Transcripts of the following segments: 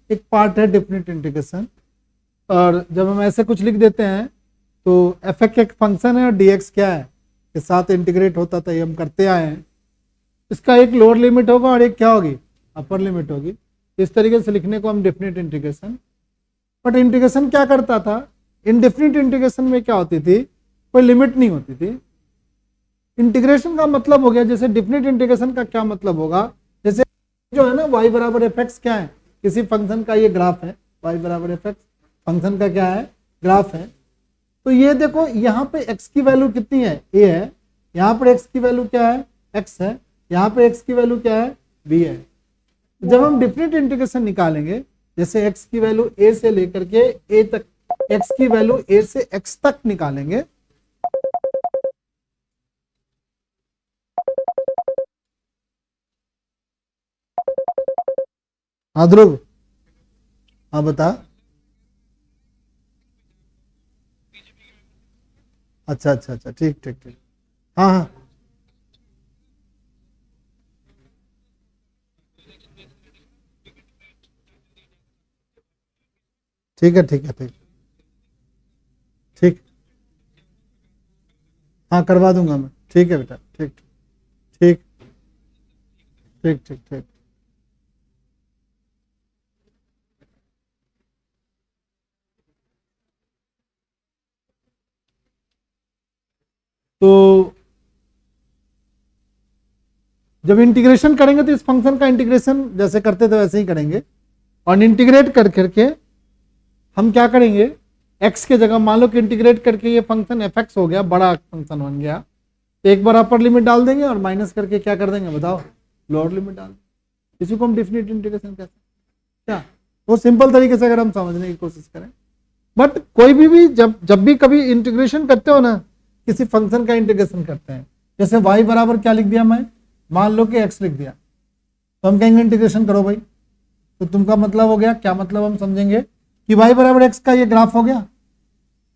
एक पार्ट है definite integration. और जब हम ऐसे कुछ लिख देते हैं तो एफ एक फंक्शन है और डी एक्स क्या है के साथ इंटीग्रेट होता था, ये हम करते आए हैं। इसका एक लोअर लिमिट होगा और एक क्या होगी, अपर लिमिट होगी। इस तरीके से लिखने को हम डेफिनेट इंटीग्रेशन। बट इंटीग्रेशन क्या करता था, इनडेफिनिट इंटीग्रेशन में क्या होती थी, कोई लिमिट नहीं होती थी। इंटीग्रेशन का मतलब हो गया, जैसे डेफिनिट इंटीग्रेशन का क्या मतलब होगा, जैसे जो है ना y बराबर एफ एक्स क्या है, किसी फंक्शन का ये ग्राफ है, y बराबर एफ एक्स फंक्शन का क्या है, ग्राफ है। तो ये देखो यहाँ पे x की वैल्यू कितनी है, a है, यहाँ पर x की वैल्यू क्या है, x है, यहाँ पे x की वैल्यू क्या है, b है। जब हम डेफिनिट इंटीग्रेशन निकालेंगे, जैसे x की वैल्यू a से लेकर के a तक, x की वैल्यू a से x तक निकालेंगे, हाँ ध्रुव, हाँ बता। अच्छा अच्छा अच्छा, ठीक ठीक ठीक, हाँ हाँ, ठीक है ठीक है ठीक, ठीक, हाँ करवा दूंगा मैं, ठीक है बेटा, ठीक ठीक ठीक ठीक ठीक। तो जब इंटीग्रेशन करेंगे तो इस फंक्शन का इंटीग्रेशन जैसे करते थे वैसे ही करेंगे, और इंटीग्रेट कर करके हम क्या करेंगे, x के जगह मान लो कि इंटीग्रेट करके ये फंक्शन एफ एक्स हो गया, बड़ा फंक्शन बन गया, तो एक बार अपर लिमिट डाल देंगे और माइनस करके क्या कर देंगे बताओ, लोअर लिमिट डाल देंगे। इसी को हम डेफिनेट इंटीग्रेशन कहते हैं। क्या वो सिंपल तरीके से अगर हम समझने की कोशिश करें। बट कोई भी जब भी कभी इंटीग्रेशन करते हो ना, किसी फंक्शन का इंटीग्रेशन करते हैं, जैसे y बराबर क्या लिख दिया मैं, मान लो कि x लिख दिया, तो हम कहेंगे इंटीग्रेशन करो भाई। तो तुमका मतलब हो गया, क्या मतलब हम समझेंगे कि y बराबर x का ये ग्राफ हो गया,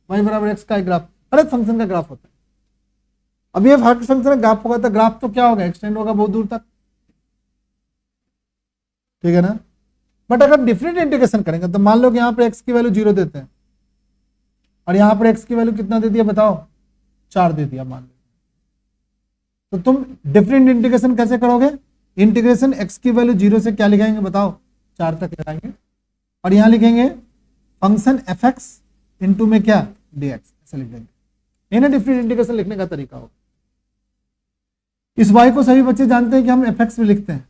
y बराबर x का एक ग्राफ हर एक फंक्शन का ग्राफ होता है। अब ये हर फंक्शन का ग्राफ होगा तो ग्राफ तो क्या होगा, एक्सटेंड होगा बहुत दूर तक, ठीक है ना। बट अगर डिफरेंट इंटीग्रेशन करेंगे तो मान लो कि यहाँ पर x की वैल्यू 0 देते हैं और यहाँ पर x की वैल्यू कितना दे दिया बताओ, 4 दे दिया मान लो, तो तुम डिफरेंट इंटीग्रेशन कैसे करोगे, इंटीग्रेशन x की वैल्यू 0 से क्या लिखाएंगे बताओ, 4 तक लगाएंगे, और यहां लिखेंगे फंक्शन एफ एक्स इंटू में क्या डी एक्स, ऐसे लिख देंगे। ये ना डिफरेंट इंटीग्रेशन लिखने का तरीका होगा। इस y को सभी बच्चे जानते हैं कि हम एफ एक्स में लिखते हैं,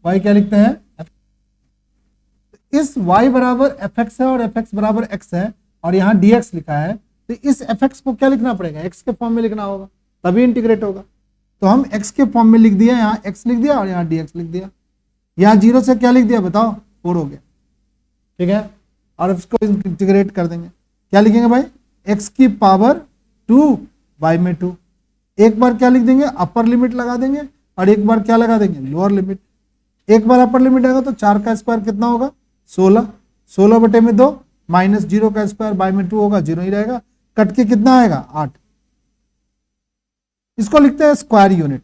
y क्या लिखते हैं, इस y बराबर एफ एक्स है और एफ एक्स बराबर x है और यहाँ dx लिखा है, तो इस एफ एक्स को क्या लिखना पड़ेगा, x के फॉर्म में लिखना होगा तभी इंटीग्रेट होगा। तो हम x के फॉर्म में लिख दिया, यहाँ x लिख दिया और यहाँ dx लिख दिया, यहाँ 0 से क्या लिख दिया बताओ, 4 हो गया, ठीक है। और इसको इंटीग्रेट कर देंगे, क्या लिखेंगे भाई, x की पावर 2 y में 2, एक बार क्या लिख देंगे, अपर लिमिट लगा देंगे और एक बार क्या लगा देंगे, लोअर लिमिट। एक बार अपर लिमिट आएगा तो 4 का स्क्वायर कितना होगा 16, 16 बटे में 2 माइनस 0 का स्क्वायर बाय में 2 होगा, 0 ही रहेगा, कट के कितना आएगा 8। इसको लिखते हैं स्क्वायर यूनिट।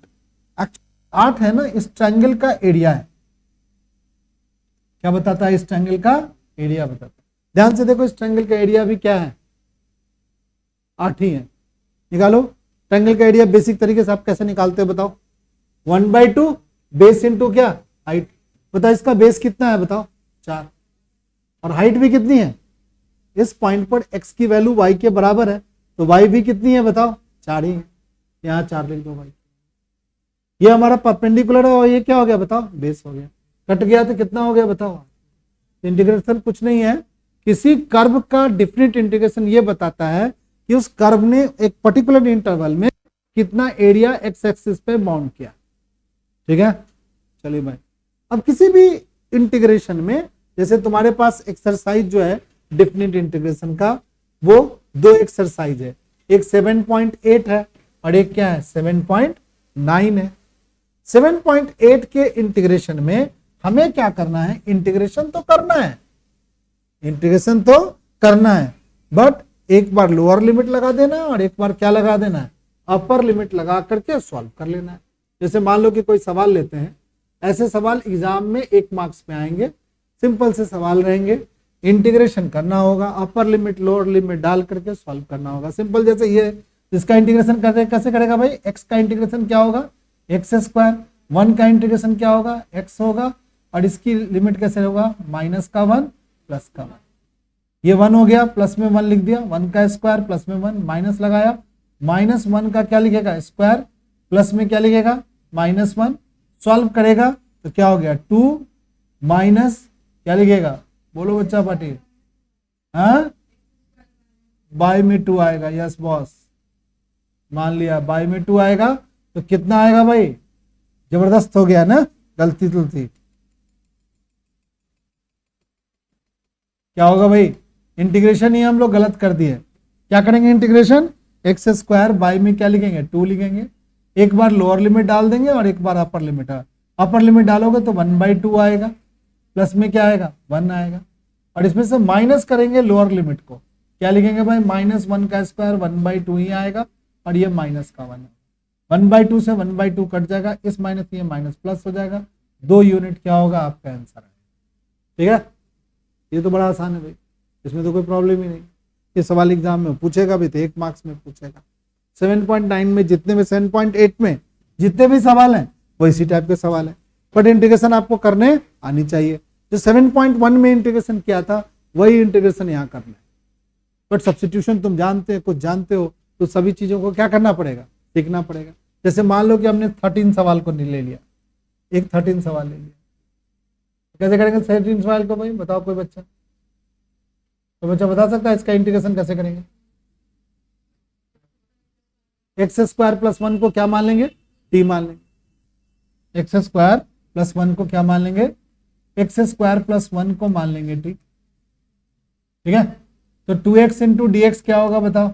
8 है ना इस ट्रायंगल का एरिया है, क्या बताता है, इस ट्रायंगल का एरिया बताता है। ध्यान से देखो इस ट्रायंगल का एरिया भी क्या है, 8 ही है। निकालो ट्रायंगल का एरिया, बेसिक तरीके से आप कैसे निकालते हो बताओ, 1/2 बेस इंटू क्या हाइट, बताओ इसका बेस कितना है बताओ 4, और हाइट भी कितनी है, इस पॉइंट पर x की वैल्यू y के बराबर है तो y भी कितनी है बताओ 4 ही है, यहाँ 4 लिख दो भाई। ये हमारा परपेंडिकुलर है और ये क्या हो गया बताओ, बेस हो गया, कट गया तो कितना हो गया बताओ। इंटीग्रेशन कुछ नहीं है, किसी कर्व का डिफरेंट इंटीग्रेशन ये बताता है कि उस कर्व ने एक पर्टिकुलर इंटरवल में कितना एरिया एक्स एक्सिस पे बाउंड किया, ठीक है। चलिए भाई, अब किसी भी इंटीग्रेशन में जैसे तुम्हारे पास एक्सरसाइज जो है डिफरेंट इंटीग्रेशन का, वो 2 एक्सरसाइज है, एक 7.8 है और एक क्या है 7.9 है। 7.8 के इंटीग्रेशन में हमें क्या करना है, इंटीग्रेशन तो करना है, इंटीग्रेशन तो करना है, बट एक बार लोअर लिमिट लगा देना है और एक बार क्या लगा देना है, अपर लिमिट लगा करके सॉल्व कर लेना है। जैसे मान लो कि कोई सवाल लेते हैं, ऐसे सवाल एग्जाम में 1 मार्क्स में आएंगे, सिंपल से सवाल रहेंगे, इंटीग्रेशन करना होगा, अपर लिमिट लोअर लिमिट डाल करके सॉल्व करना होगा। सिंपल जैसे ये, इसका इंटीग्रेशन कैसे करेगा भाई, एक्स का इंटीग्रेशन क्या होगा, एक्स स्क्वायर, 1 का इंटीग्रेशन क्या होगा, एक्स होगा, और इसकी लिमिट कैसे होगा, माइनस का 1 प्लस का 1। ये 1 हो गया, प्लस में 1 लिख दिया, 1 का स्क्वायर प्लस में 1, माइनस लगाया, -1 का क्या लिखेगा स्क्वायर, प्लस में क्या लिखेगा -1, सॉल्व करेगा तो क्या हो गया 2 माइनस क्या लिखेगा, बोलो बच्चा पाटिल, हाँ बाय में 2 आएगा, यस बॉस, मान लिया बाय में 2 आएगा, तो कितना आएगा भाई, जबरदस्त हो गया ना, गलती तुलती क्या होगा भाई, इंटीग्रेशन ही हम लोग गलत कर दिए। क्या करेंगे इंटीग्रेशन, एक्स स्क्वायर बाय में क्या लिखेंगे 2 लिखेंगे, एक बार लोअर लिमिट डाल देंगे और एक बार अपर लिमिट। अपर लिमिट डालोगे तो 1/2 आएगा, प्लस में क्या आएगा 1 आएगा, और इसमें से माइनस करेंगे लोअर लिमिट को, क्या लिखेंगे भाई -1 का स्क्वायर 1/2 ही आएगा, और ये माइनस का 1 है, 1/2 से 1/2 कट जाएगा, इस माइनस ये माइनस प्लस हो जाएगा, 2 यूनिट क्या होगा आपका आंसर है। ठीक है, ये तो बड़ा आसान है भाई, इसमें तो कोई प्रॉब्लम ही नहीं। ये सवाल एग्जाम में पूछेगा भी तो 1 मार्क्स में पूछेगा। 7.9 में जितने भी 7.8 में जितने भी सवाल हैं वो इसी टाइप के सवाल है, बट इंटीग्रेशन आपको करने आनी चाहिए। जो 7.1 में इंटीग्रेशन किया था वही इंटीग्रेशन यहाँ करना है, बट सब्स्टिट्यूशन तुम जानते हो, कुछ जानते हो, तो सभी चीजों को क्या करना पड़ेगा, सीखना पड़ेगा। जैसे मान लो कि हमने 13 सवाल को ले लिया, एक 13 सवाल ले लिया, कैसे करेंगे 13 सवाल को भाई, बताओ कोई बच्चा, तो बच्चा बता सकता है इसका इंटीग्रेशन कैसे करेंगे। एक्स स्क्वायर प्लस 1 को क्या मान लेंगे, टी मान लेंगे, एक्स स्क्वायर प्लस 1 को क्या मान लेंगे, एक्स स्क्वायर प्लस 1 को मान लेंगे टी। ठीक है, तो 2x इंटू डी एक्स क्या होगा बताओ,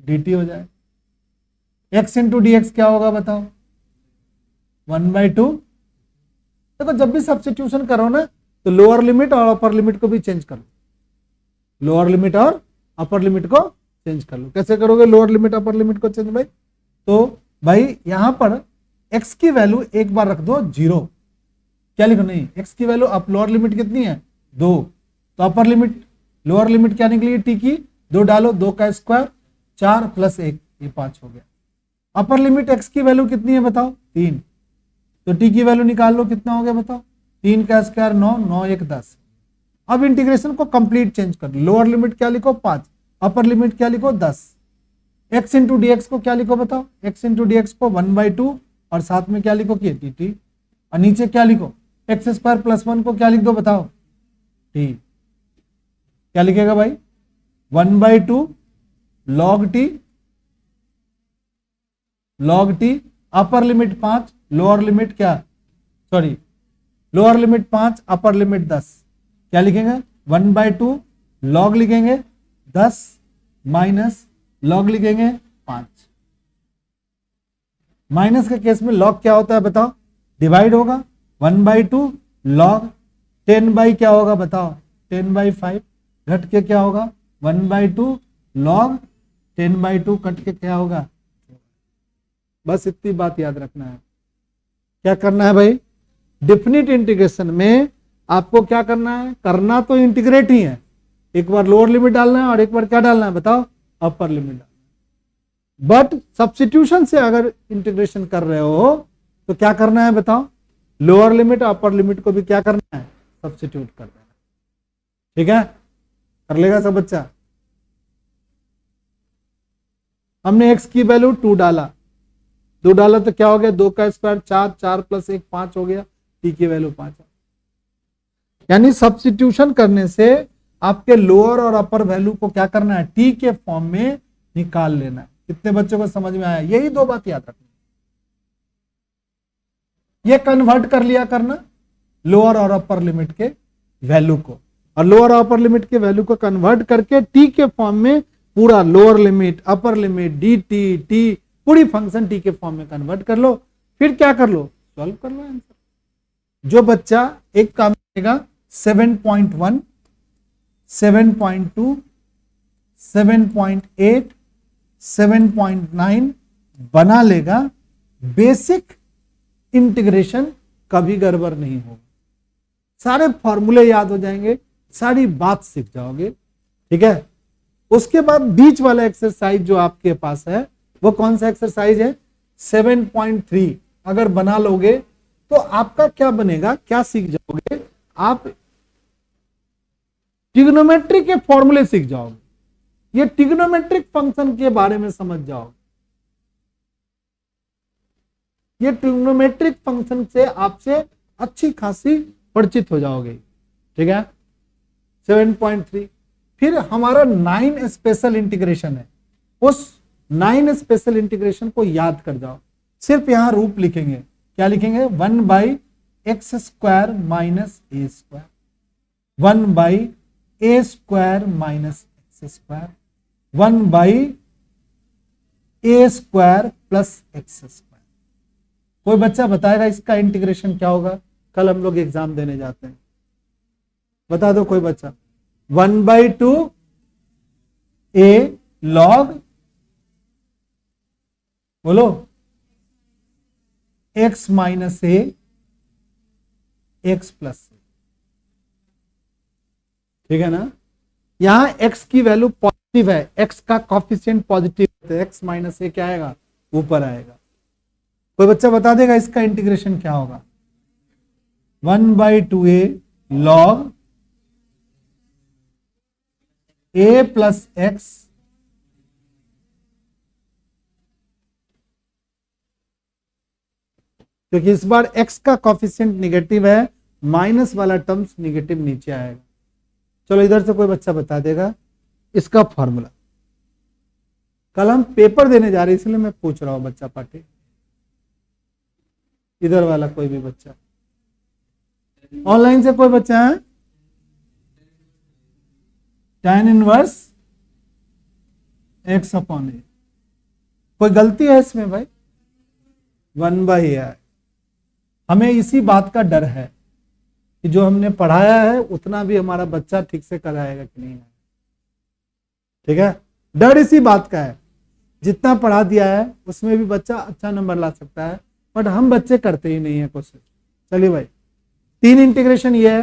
dt हो जाए, x इंटू डी एक्स क्या होगा बताओ, 1/2। देखो जब भी सब्स्टिट्यूशन करो ना तो लोअर लिमिट और अपर लिमिट को भी चेंज कर लो, लोअर लिमिट और अपर लिमिट को चेंज कर लो। कैसे करोगे लोअर लिमिट अपर लिमिट को चेंज भाई, तो भाई यहां पर x की वैल्यू एक बार रख दो 0, क्या लिखो नहीं, x की वैल्यू अब लोअर लिमिट कितनी है 2, तो अपर लिमिट लोअर लिमिट क्या निकली t की 2 डालो, 2 का स्क्वायर 4 प्लस 1 ये 5 हो गया। अपर लिमिट x की वैल्यू कितनी है बताओ 3, तो t की वैल्यू निकाल लो, कितना हो गया बताओ, 3 का स्क्वायर 9, 9 1 10। अब इंटीग्रेशन को कंप्लीट चेंज कर, लोअर लिमिट क्या लिखो 5, अपर लिमिट क्या लिखो 10, x इंटू डी एक्स को क्या लिखो बताओ, x इंटू डी एक्स को 1/2 और साथ में क्या लिखो कि dt, और नीचे क्या लिखो एक्स स्क्वायर प्लस 1 को क्या लिख दो बताओ t, क्या लिखेगा भाई 1/2 log t, upper limit 5, lower limit क्या, sorry lower limit 5 upper limit 10, क्या लिखेंगे 1/2 log लिखेंगे 10 माइनस log लिखेंगे 5। माइनस के केस में log क्या होता है बताओ, डिवाइड होगा, 1/2 log 10 क्या होगा बताओ 10/5, घट के क्या होगा 1/2 log 10/2 कट के क्या होगा, बस इतनी बात याद रखना है। क्या करना है भाई, डेफिनिट इंटीग्रेशन में आपको क्या करना है, करना तो इंटीग्रेट ही है, एक बार लोअर लिमिट डालना है और एक बार क्या डालना है बताओ अपर लिमिट डालना है। बट सब्स्टिट्यूशन से अगर इंटीग्रेशन कर रहे हो तो क्या करना है बताओ, लोअर लिमिट अपर लिमिट को भी क्या करना है सब्स्टिट्यूट कर देना। ठीक है, कर लेगा सब बच्चा। हमने x की वैल्यू 2 डाला, 2 डाला तो क्या हो गया 2 का स्क्वायर 4, 4 प्लस 1 5 हो गया, t की वैल्यू 5 है। यानी सब्स्टिट्यूशन करने से आपके लोअर और अपर वैल्यू को क्या करना है t के फॉर्म में निकाल लेना है। कितने बच्चों को समझ में आया, यही 2 बात याद रखनी, ये कन्वर्ट कर लिया करना लोअर और अपर लिमिट के वैल्यू को, और लोअर और अपर लिमिट के वैल्यू को कन्वर्ट करके t के फॉर्म में पूरा lower limit upper limit dt t पूरी फंक्शन t के फॉर्म में कन्वर्ट कर लो, फिर क्या कर लो सॉल्व कर लो आंसर। जो बच्चा एक काम करेगा 7.1 7.2 7.8 7.9 बना लेगा, बेसिक इंटीग्रेशन कभी गड़बड़ नहीं होगा। सारे फॉर्मूले याद हो जाएंगे, सारी बात सीख जाओगे। ठीक है, उसके बाद बीच वाला एक्सरसाइज जो आपके पास है वो कौन सा एक्सरसाइज है, 7.3। अगर बना लोगे तो आपका क्या बनेगा, क्या सीख जाओगे आप, ट्रिग्नोमेट्री के फॉर्मूले सीख जाओगे, ये ट्रिग्नोमेट्रिक फंक्शन के बारे में समझ जाओगे। ये ट्रिग्नोमेट्रिक फंक्शन से आपसे अच्छी खासी परिचित हो जाओगे। ठीक है, 7.3। फिर हमारा 9 स्पेशल इंटीग्रेशन है, उस 9 स्पेशल इंटीग्रेशन को याद कर जाओ। सिर्फ यहां रूप लिखेंगे, क्या लिखेंगे, 1/x² minus a square, 1/a² माइनस x², 1/a² प्लस x²। कोई बच्चा बताएगा इसका इंटीग्रेशन क्या होगा, कल हम लोग एग्जाम देने जाते हैं, बता दो कोई बच्चा। 1/2 a log, बोलो, x माइनस ए x प्लस ए। ठीक है ना, यहां x की वैल्यू पॉजिटिव है, x का कॉफिशिएंट पॉजिटिव है, x माइनस ए क्या आएगा, ऊपर आएगा। कोई बच्चा बता देगा इसका इंटीग्रेशन क्या होगा, 1/2a log a plus x क्योंकि इस बार x का कॉफिशिएंट निगेटिव है, माइनस वाला टर्म्स निगेटिव नीचे आएगा। चलो इधर से कोई बच्चा बता देगा इसका फॉर्मूला। कल हम पेपर देने जा रहे हैं इसलिए मैं पूछ रहा हूं बच्चा पार्टी, इधर वाला कोई भी बच्चा, ऑनलाइन से कोई बच्चा है, tan इनवर्स x/a। कोई गलती है इसमें भाई, 1/a। हमें इसी बात का डर है कि जो हमने पढ़ाया है उतना भी हमारा बच्चा ठीक से कराएगा कि नहीं। ठीक है, डर इसी बात का है, जितना पढ़ा दिया है उसमें भी बच्चा अच्छा नंबर ला सकता है, बट हम बच्चे करते ही नहीं है कोशिश। चलिए भाई, 3 इंटीग्रेशन ये है।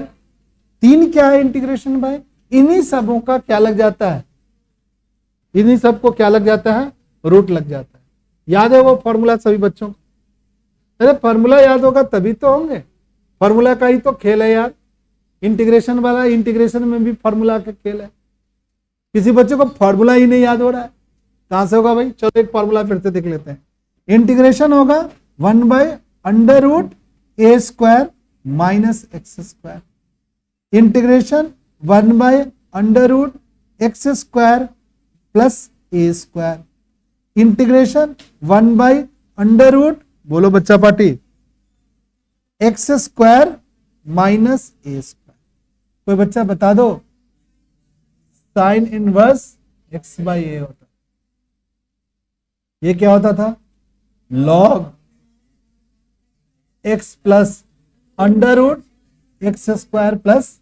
3 क्या है इंटीग्रेशन भाई, इन्हीं सबों का क्या लग जाता है, इन्हीं सब को क्या लग जाता है, रूट लग जाता है। याद है वो फॉर्मूला सभी बच्चों को, अरे फॉर्मूला याद होगा तभी तो होंगे, फॉर्मूला का ही तो खेल है यार, इंटीग्रेशन वाला, इंटीग्रेशन में भी फॉर्मूला का खेल है। किसी बच्चे को फॉर्मूला ही नहीं याद हो रहा है, कहां से होगा भाई। चलो एक फॉर्मूला फिर से देख लेते हैं। इंटीग्रेशन होगा 1/√a² minus x², integration 1/√x² plus a², integration 1/√, बोलो बच्चा पार्टी, x² माइनस a²। कोई बच्चा बता दो, साइन इनवर्स x/a होता, ये क्या होता था, log x plus √x² plus,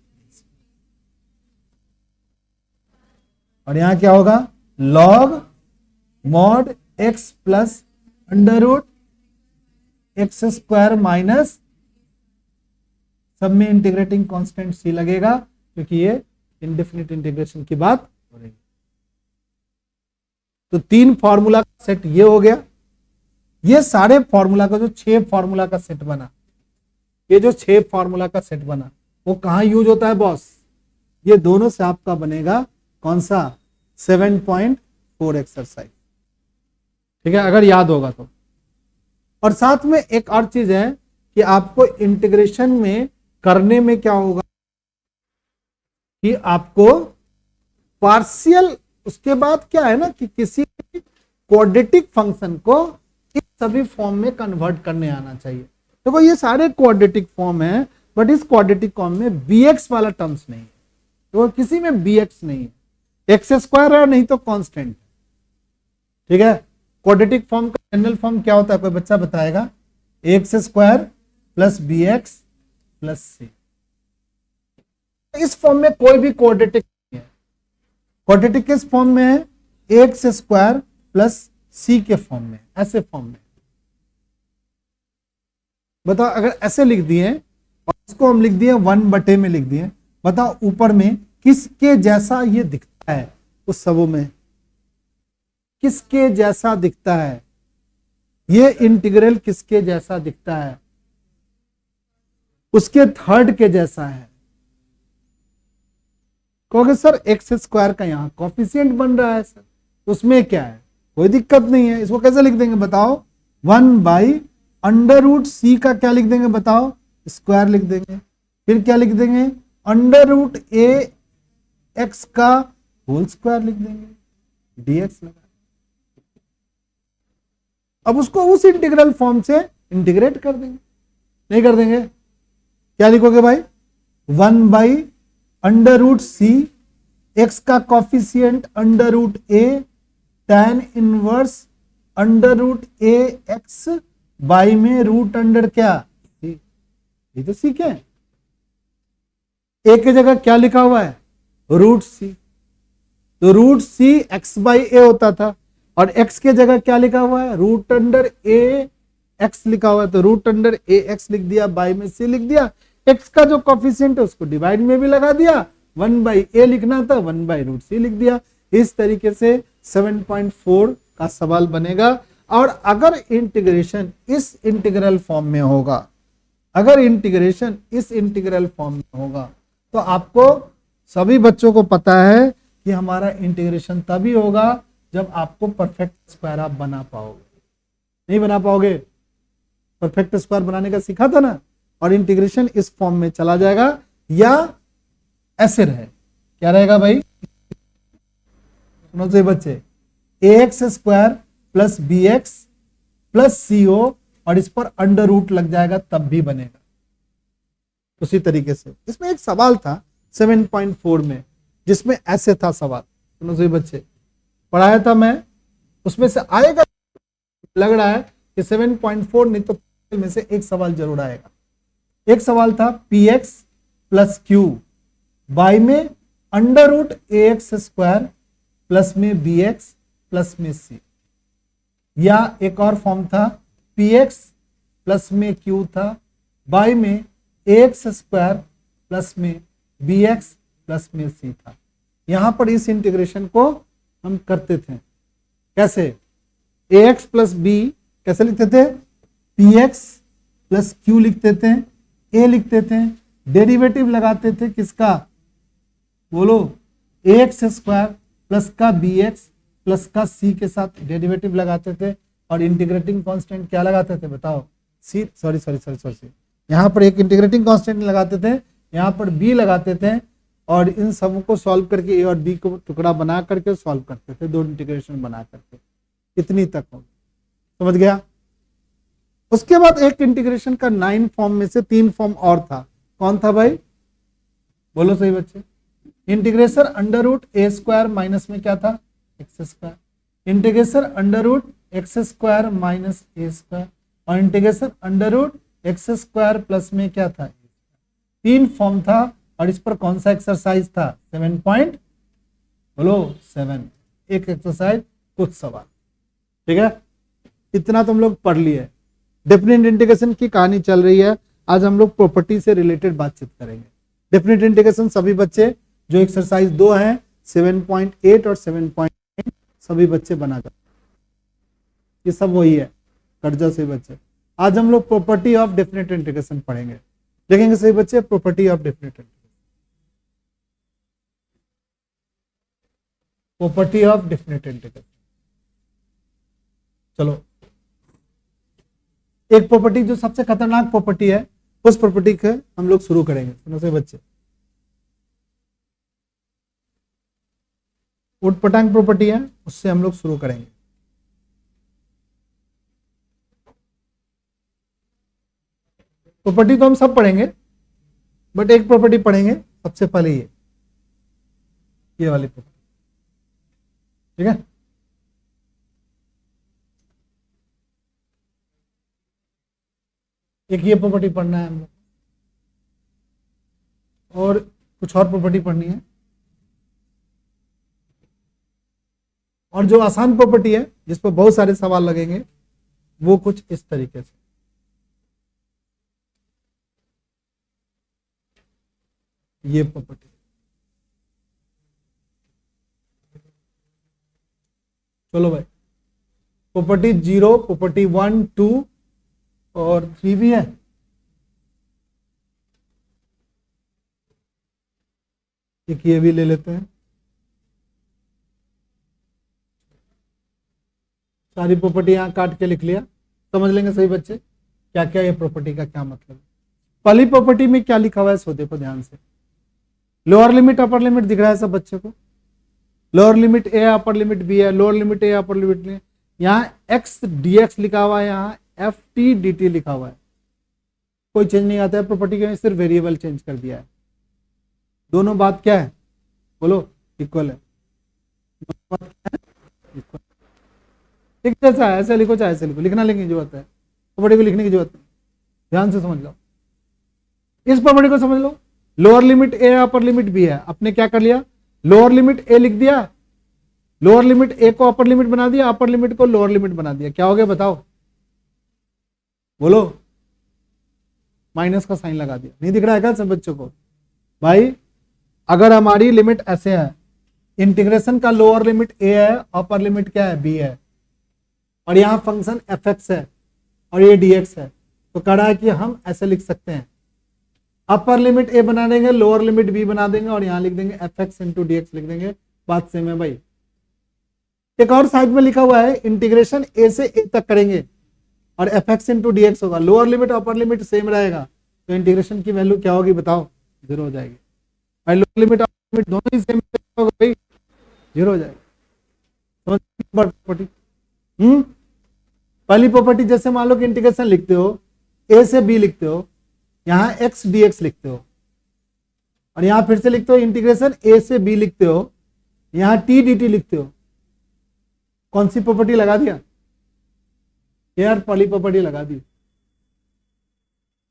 और यहां क्या होगा, log mod x plus √x² minus, सब में इंटीग्रेटिंग कांस्टेंट सी लगेगा क्योंकि ये इंडेफिनिट इंटीग्रेशन की बात हो रही है। तो 3 फॉर्मूला का सेट ये हो गया। ये सारे फॉर्मूला का जो 6 फॉर्मूला का सेट बना, ये जो 6 फॉर्मूला का सेट बना वो कहां यूज होता है बॉस, ये दोनों से आपका बनेगा कौन सा, 7.4 एक्सरसाइज। ठीक है, अगर याद होगा तो। और साथ में एक और चीज है कि आपको इंटीग्रेशन में करने में क्या होगा कि आपको पार्शियल, उसके बाद क्या है ना कि किसी क्वाड्रेटिक फंक्शन को इस सभी फॉर्म में कन्वर्ट करने आना चाहिए। देखो ये सारे क्वाड्रेटिक फॉर्म है, बट इस क्वाड्रेटिक फॉर्म में bx वाला टर्म्स नहीं है, तो किसी में bx नहीं है, x² है नहीं तो कांस्टेंट। ठीक है, क्वाड्रेटिक फॉर्म का जनरल फॉर्म क्या होता है, कोई बच्चा बताएगा, x² plus bx plus c। इस फॉर्म में कोई भी क्वाड्रेटिक नहीं है। क्वाड्रेटिक किस फॉर्म में है, x² प्लस c के फॉर्म में, ऐसे फॉर्म में। बताओ अगर ऐसे लिख दिए और इसको हम लिख दिए 1 में लिख दिए। बताओ ऊपर में किसके जैसा ये दिखता है, उस सबों में किसके जैसा दिखता है, ये इंटीग्रल किसके जैसा दिखता है, उसके थर्ड के जैसा है। कहोगे सर एक्स स्क्वायर का यहां कॉफिशिएंट बन रहा है सर, उसमें क्या है, कोई दिक्कत नहीं है, इसको कैसे लिख देंगे बताओ, 1/√c का क्या लिख देंगे बताओ, स्क्वायर लिख देंगे। फिर क्या लिख देंगे, √ax का होल स्क्वायर लिख देंगे, dx लगा। अब उसको उस इंटीग्रल फॉर्म से इंटीग्रेट कर देंगे, नहीं कर देंगे, क्या लिखोगे भाई, 1/√c, x का coefficient √a, tan inverse √ax by में रूट अंडर क्या, ये तो सीखे। ए की जगह क्या लिखा हुआ है, √c, तो √c x/a होता था, और x के जगह क्या लिखा हुआ है, √a(x) लिखा हुआ है, तो √a(x) लिख दिया, बाई में c लिख दिया, x का जो कॉफिशिएंट है उसको डिवाइड में भी लगा दिया, 1/a लिखना था 1/√c लिख दिया। इस तरीके से 7.4 का सवाल बनेगा। और अगर इंटीग्रेशन इस इंटीग्रल फॉर्म में होगा, अगर इंटीग्रेशन इस इंटीग्रल फॉर्म में होगा, तो आपको सभी बच्चों को पता है कि हमारा इंटीग्रेशन तभी होगा जब आपको परफेक्ट स्क्वायर आप बना पाओगे। नहीं बना पाओगे, परफेक्ट स्क्वायर बनाने का सीखा था ना, और इंटीग्रेशन इस फॉर्म में चला जाएगा, या ऐसे रहे, क्या रहेगा भाई, सुनो से बच्चे, ax² plus bx plus co, और इस पर अंडर रूट लग जाएगा तब भी बनेगा। उसी तरीके से इसमें एक सवाल था 7.4 में, जिसमें ऐसे था सवाल, सुनो से बच्चे, पढ़ाया था मैं, उसमें से आएगा, लग रहा है कि 7.4 नहीं तो में से एक सवाल जरूर आएगा। एक सवाल था px प्लस q बाई में √ax² प्लस में bx प्लस में c, या एक और फॉर्म था px प्लस में q था बाई में ax² प्लस में bx प्लस में c था। यहां पर इस इंटीग्रेशन को हम करते थे कैसे, ax प्लस b कैसे लिखते थे, px प्लस q लिखते थे, a लिखते थे, डेरिवेटिव लगाते थे किसका, बोलो, ax² प्लस का bx प्लस का c के साथ डेरिवेटिव लगाते थे, और इंटीग्रेटिंग कांस्टेंट क्या लगाते थे बताओ, c, सॉरी, यहां पर एक इंटीग्रेटिंग कांस्टेंट लगाते थे, यहां पर b लगाते थे, और इन सब को सॉल्व करके a और b को टुकड़ा बना करके सॉल्व करते थे, दो इंटीग्रेशन बना करके, इतनी तक हो, समझ गया। उसके बाद एक इंटीग्रेशन का 9 फॉर्म में से 3 फॉर्म और था, कौन था भाई, बोलो सही बच्चे, इंटीग्रेशन √a² माइनस में क्या था, x², integration √x² minus a², और इंटीग्रेशन √x² प्लस में क्या था, 3 फॉर्म था। और इस पर कौन सा एक्सरसाइज था, 7. बोलो 7, एक एक्सरसाइज कुछ सवाल, ठीक है, इतना तुम लोग पढ़ लिए। डेफिनेट इंटीग्रेशन की कहानी चल रही है, आज हम लोग प्रॉपर्टी से रिलेटेड बातचीत करेंगे। डेफिनेट इंटीग्रेशन सभी बच्चे जो एक्सरसाइज 2 हैं 7.8 और 7.9 सभी बच्चे बना कर, ये सब वही है, कर्जा से बच्चे। आज हम लोग प्रॉपर्टी ऑफ डेफिनेट इंटीग्रेशन पढ़ेंगे, देखेंगे सही बच्चे, property of definite integration, property of definite integration. चलो, एक प्रॉपर्टी जो सबसे खतरनाक प्रॉपर्टी है, उस प्रॉपर्टी के हम लोग शुरू करेंगे, सुनो से बच्चे, उटपटांग प्रॉपर्टी है, उससे हम लोग शुरू करेंगे। प्रॉपर्टी तो हम सब पढ़ेंगे, बट एक प्रॉपर्टी पढ़ेंगे सबसे पहले, ये वाली प्रॉपर्टी, ठीक है। एक ये प्रॉपर्टी पढ़ना है हम लोग, और कुछ और प्रॉपर्टी पढ़नी है, और जो आसान प्रॉपर्टी है जिस पर बहुत सारे सवाल लगेंगे वो कुछ इस तरीके से। ये प्रॉपर्टी। चलो भाई, प्रॉपर्टी 0, प्रॉपर्टी 1, 2 और 3 भी है। एक ये भी ले लेते हैं। सारी प्रॉपर्टी यहां काट के लिख लिया, समझ लेंगे सही बच्चे क्या क्या ये प्रॉपर्टी का क्या मतलब है। पहली प्रॉपर्टी में क्या लिखा हुआ है सो देखो ध्यान से। लोअर लिमिट अपर लिमिट दिख रहा है सब बच्चे को। लोअर लिमिट ए अपर लिमिट बी है, लोअर लिमिट ए अपर लिमिट में यहाँ एक्स डी एक्स लिखा हुआ है, यहाँ एफ टी डी टी लिखा हुआ है। कोई चेंज नहीं आता है प्रॉपर्टी के, सिर्फ वेरिएबल चेंज कर दिया है। दोनों बात क्या है बोलो, इक्वल है। एक जैसा है, ऐसे लिखो चाहे ऐसे लिखो, लिखना लिखने की जरूरत है, प्रॉपर्टी को लिखने की जरूरत नहीं। ध्यान से समझ लो, इस प्रॉपर्टी को समझ लो। लोअर लिमिट ए अपर लिमिट बी है, आपने क्या कर लिया, लोअर लिमिट ए लिख दिया, लोअर लिमिट ए को अपर लिमिट बना दिया, अपर लिमिट को लोअर लिमिट बना दिया। क्या हो गया बताओ, बोलो। माइनस का साइन लगा दिया। नहीं दिख रहा है क्या सब बच्चों को? भाई अगर हमारी लिमिट ऐसे है, इंटीग्रेशन का लोअर लिमिट ए है, अपर लिमिट क्या है बी है, और यहां फंक्शन एफ एक्स है और ये डी एक्स है, तो कह रहा है कि हम ऐसे लिख सकते हैं, अपर लिमिट ए बना देंगे, लोअर लिमिट बी बना देंगे और यहां लिख देंगे F x into d x लिख देंगे। बात सेम है भाई। एक और साइड में लिखा हुआ है इंटीग्रेशन ए से ए तक करेंगे और f x into d x होगा, lower limit upper limit same रहेगा, तो इंटीग्रेशन की वैल्यू क्या होगी बताओ, 0 हो जाएगी। भाई लोअर लिमिट अपर लिमिट दोनों ही सेम होगा भाई, 0 हो जाएगा। प्रॉपर्टी पहली प्रॉपर्टी जैसे मान लो कि इंटीग्रेशन लिखते हो, ए से बी लिखते हो, यहां एक्स डी एक्स लिखते हो, और यहां फिर से लिखते हो इंटीग्रेशन ए से बी लिखते हो, यहां टी डी टी लिखते हो। कौन सी प्रॉपर्टी लगा दिया यार, पहली प्रॉपर्टी लगा दी।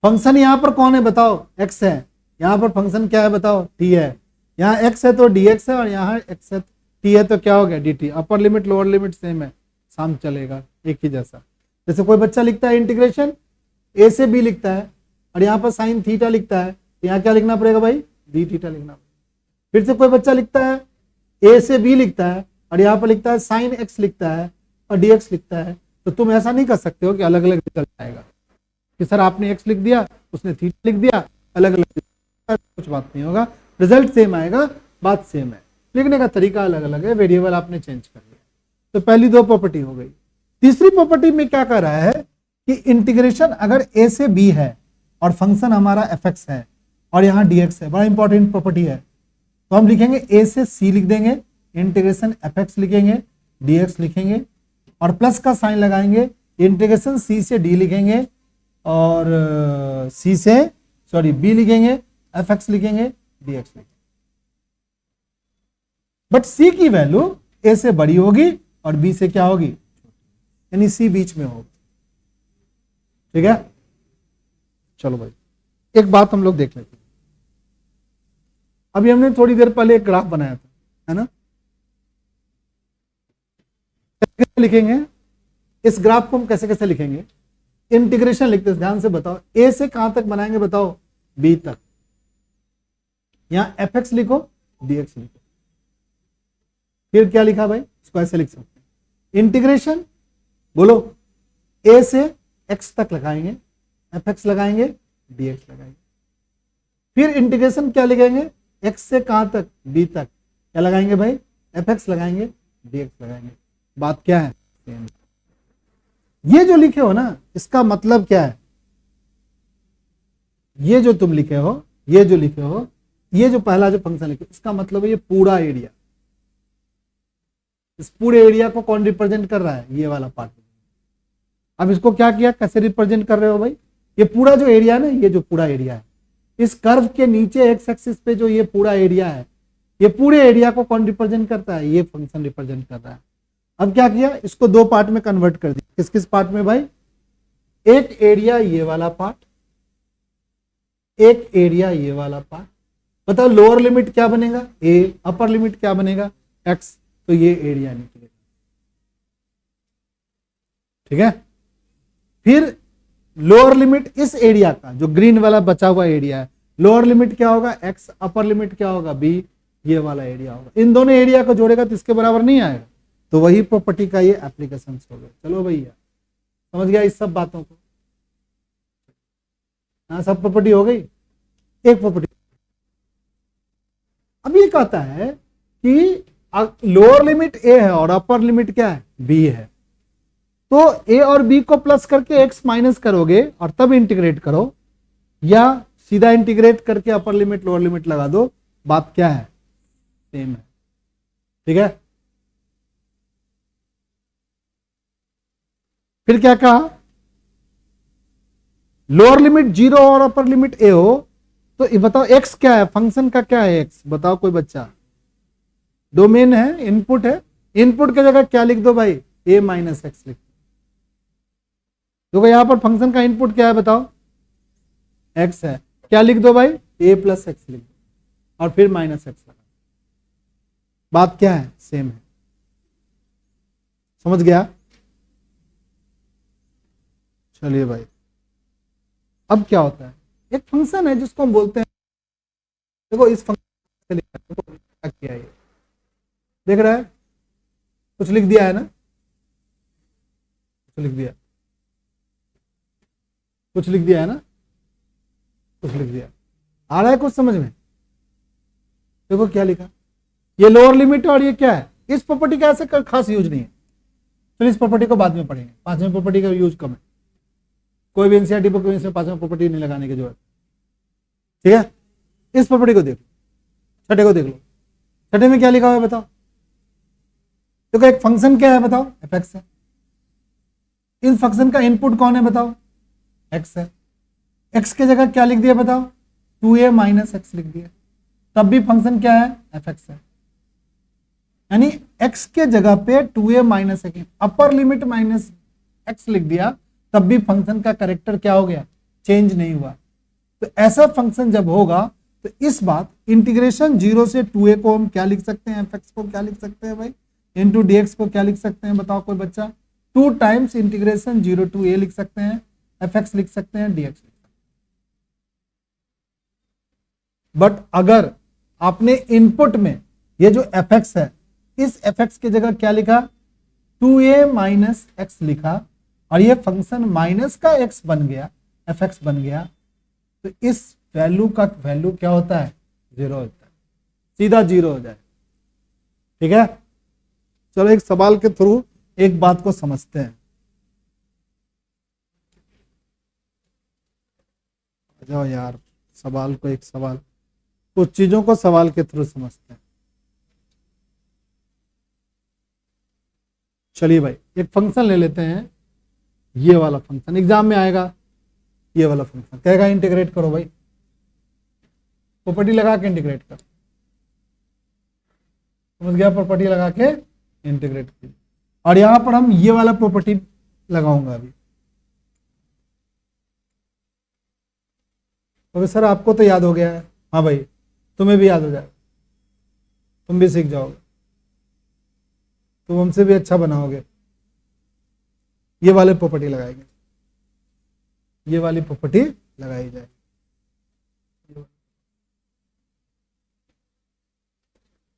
फंक्शन यहां पर कौन है बताओ, एक्स है, यहां पर फंक्शन क्या है बताओ, टी है। यहां एक्स है तो डी एक्स है, और यहां एक्स है टी है तो क्या हो गया D T. Upper limit lower limit same है, साम चलेगा एक ही जैसा। जैसे कोई बच्चा लिखता है इंटीग्रेशन ए से बी लिखता है और यहाँ पर साइन थीटा लिखता है, तो यहाँ क्या लिखना पड़ेगा भाई, डी थीटा लिखना पड़ेगा। फिर से कोई बच्चा लिखता है ए से बी लिखता है और यहाँ पर लिखता है साइन एक्स लिखता है और डी एक्स लिखता है, तो तुम ऐसा नहीं कर सकते हो कि अलग अलग रिजल्ट आएगा कि सर आपने एक्स लिख दिया उसने थीटा लिख दिया, अलग अलग कुछ बात नहीं होगा, रिजल्ट सेम आएगा, बात सेम है, लिखने का तरीका अलग अलग है, वेरिएबल आपने चेंज कर लिया। तो पहली दो प्रॉपर्टी हो गई। तीसरी प्रॉपर्टी में क्या कर रहा है कि इंटीग्रेशन अगर ए से बी है और फंक्शन हमारा एफ एक्स है और यहाँ डी एक्स है, बड़ा इंपॉर्टेंट प्रॉपर्टी है, तो हम लिखेंगे ए से सी लिख देंगे, इंटीग्रेशन एफ एक्स लिखेंगे, डी एक्स लिखेंगे और प्लस का साइन लगाएंगे, इंटीग्रेशन सी से डी लिखेंगे और सी से सॉरी बी लिखेंगे, एफ एक्स लिखेंगे, डी एक्स लिखेंगे। बट सी की वैल्यू ए से बड़ी होगी और बी से क्या होगी, यानी सी बीच में होगी। ठीक है, चलो भाई एक बात हम लोग देख लेते हैं। अभी हमने थोड़ी देर पहले एक ग्राफ बनाया था, है ना, कैसे लिखेंगे इस ग्राफ को, हम कैसे कैसे लिखेंगे, इंटीग्रेशन लिखते हैं, ध्यान से बताओ, ए से कहां तक बनाएंगे बताओ, बी तक। यहां एफ एक्स लिखो, डी एक्स लिखो, फिर क्या लिखा भाई, इसको ऐसे लिख सकते हैं, इंटीग्रेशन बोलो ए से एक्स तक लगाएंगे, एफ एक्स लगाएंगे, डी एक्स लगाएंगे, फिर इंटीग्रेशन क्या लिखेंगे, एक्स से कहां तक, बी तक, क्या लगाएंगे भाई, एफ एक्स लगाएंगे, डी एक्स लगाएंगे। बात क्या है, ये जो लिखे हो ना इसका मतलब क्या है, ये जो तुम लिखे हो, ये जो लिखे हो, ये जो पहला जो फंक्शन लिखे इसका मतलब है ये पूरा एरिया, इस पूरे एरिया को कौन रिप्रेजेंट कर रहा है, ये वाला पार्ट। अब इसको क्या किया, कैसे रिप्रेजेंट कर रहे हो भाई, ये पूरा जो एरिया है ना, ये जो पूरा एरिया है, इस कर्व के नीचे एक्स एक्सिस पे जो ये पूरा एरिया है, ये पूरे एरिया को कौन रिप्रेजेंट करता है, ये फंक्शन रिप्रेजेंट कर रहा है। अब क्या किया, इसको दो पार्ट में कन्वर्ट कर दिया। किस किस पार्ट में भाई, एक एरिया ये वाला पार्ट, एक एरिया ये वाला पार्ट। बताओ लोअर लिमिट क्या बनेगा, ए, अपर लिमिट क्या बनेगा, एक्स, तो ये एरिया निकलेगा। ठीक है, फिर लोअर लिमिट इस एरिया का जो ग्रीन वाला बचा हुआ एरिया है, लोअर लिमिट क्या होगा x, अपर लिमिट क्या होगा b, ये वाला एरिया होगा। इन दोनों एरिया को जोड़ेगा तो इसके बराबर नहीं आएगा, तो वही प्रॉपर्टी का ये एप्लीकेशन हो गया। चलो भैया समझ गया इस सब बातों को? हाँ, सब प्रॉपर्टी हो गई। एक प्रॉपर्टी अब ये कहता है कि लोअर लिमिट a है और अपर लिमिट क्या है b है, तो a और b को प्लस करके x माइनस करोगे और तब इंटीग्रेट करो, या सीधा इंटीग्रेट करके अपर लिमिट लोअर लिमिट लगा दो, बात क्या है सेम है। ठीक है, फिर क्या कहा, लोअर लिमिट 0 और अपर लिमिट a हो तो ये बताओ x क्या है, फंक्शन का क्या है x, बताओ कोई बच्चा। डोमेन है, इनपुट है, इनपुट की जगह क्या लिख दो भाई, a माइनस एक्स लिख दो। यहां पर फंक्शन का इनपुट क्या है बताओ, x है, क्या लिख दो भाई, a प्लस एक्स लिख दो और फिर माइनस एक्स लगा। बात क्या है, सेम है। समझ गया? चलिए भाई, अब क्या होता है, एक फंक्शन है जिसको हम बोलते हैं, देखो इस फंक्शन से क्या किया है, देख रहा है, कुछ लिख दिया है ना, कुछ लिख दिया, कुछ लिख दिया है ना, कुछ लिख दिया, आ रहा है कुछ समझ में? देखो क्या लिखा, ये लोअर लिमिट और ये क्या है, इस प्रॉपर्टी का ऐसे खास यूज नहीं है, तो इस प्रॉपर्टी को बाद में पढ़ेंगे, पांचवें प्रॉपर्टी का यूज कम है, कोई भी एनसीईआरटी पर कोई इसमें पांचवें प्रॉपर्टी नहीं लगाने की जरूरत। ठीक है, इस प्रॉपर्टी को देख लो, छठे को देख लो, छठे में क्या लिखा हुआ है बताओ, देखो एक फंक्शन क्या है बताओ, एफ एक्स है, इस फंक्शन का इनपुट कौन है बताओ, एक्स है, एक्स के जगह क्या लिख दिया बताओ, 2a माइनस एक्स लिख दिया, तब भी फंक्शन क्या है, एफ एक्स है, यानी x के जगह पे 2a minus x, upper limit minus x लिख दिया, तब भी फंक्शन का कैरेक्टर क्या हो गया, चेंज नहीं हुआ। तो ऐसा फंक्शन जब होगा तो इस बात इंटीग्रेशन 0 से 2a को हम क्या लिख सकते हैं, fx को क्या लिख सकते हैं भाई, इंटू dx को क्या लिख सकते हैं बताओ कोई बच्चा, 2 टाइम्स इंटीग्रेशन 0 टू a लिख सकते हैं, fx लिख सकते हैं, dx लिख सकते हैं। बट अगर आपने इनपुट में ये जो fx है, इस fx की जगह क्या लिखा, 2a माइनस एक्स लिखा, और ये फंक्शन माइनस का x बन गया, fx बन गया, तो इस वैल्यू का वैल्यू क्या होता है, 0 होता है, सीधा 0 हो जाए। ठीक है, चलो एक सवाल के थ्रू एक बात को समझते हैं। जाओ यार, सवाल को एक सवाल, कुछ चीजों को सवाल के थ्रू समझते हैं। चलिए भाई, एक फंक्शन ले लेते हैं, ये वाला फंक्शन एग्जाम में आएगा, ये वाला फंक्शन कहेगा इंटीग्रेट करो भाई, प्रॉपर्टी लगा के इंटीग्रेट कर, समझ गया, प्रॉपर्टी लगा के इंटीग्रेट कीजिए, और यहां पर हम ये वाला प्रॉपर्टी लगाऊंगा अभी। तो सर आपको तो याद हो गया है, हाँ भाई तुम्हें भी याद हो जाए, तुम भी सीख जाओगे, तुम हमसे भी अच्छा बनाओगे। ये वाले प्रॉपर्टी लगाएंगे, ये वाली प्रॉपर्टी लगाई जाए,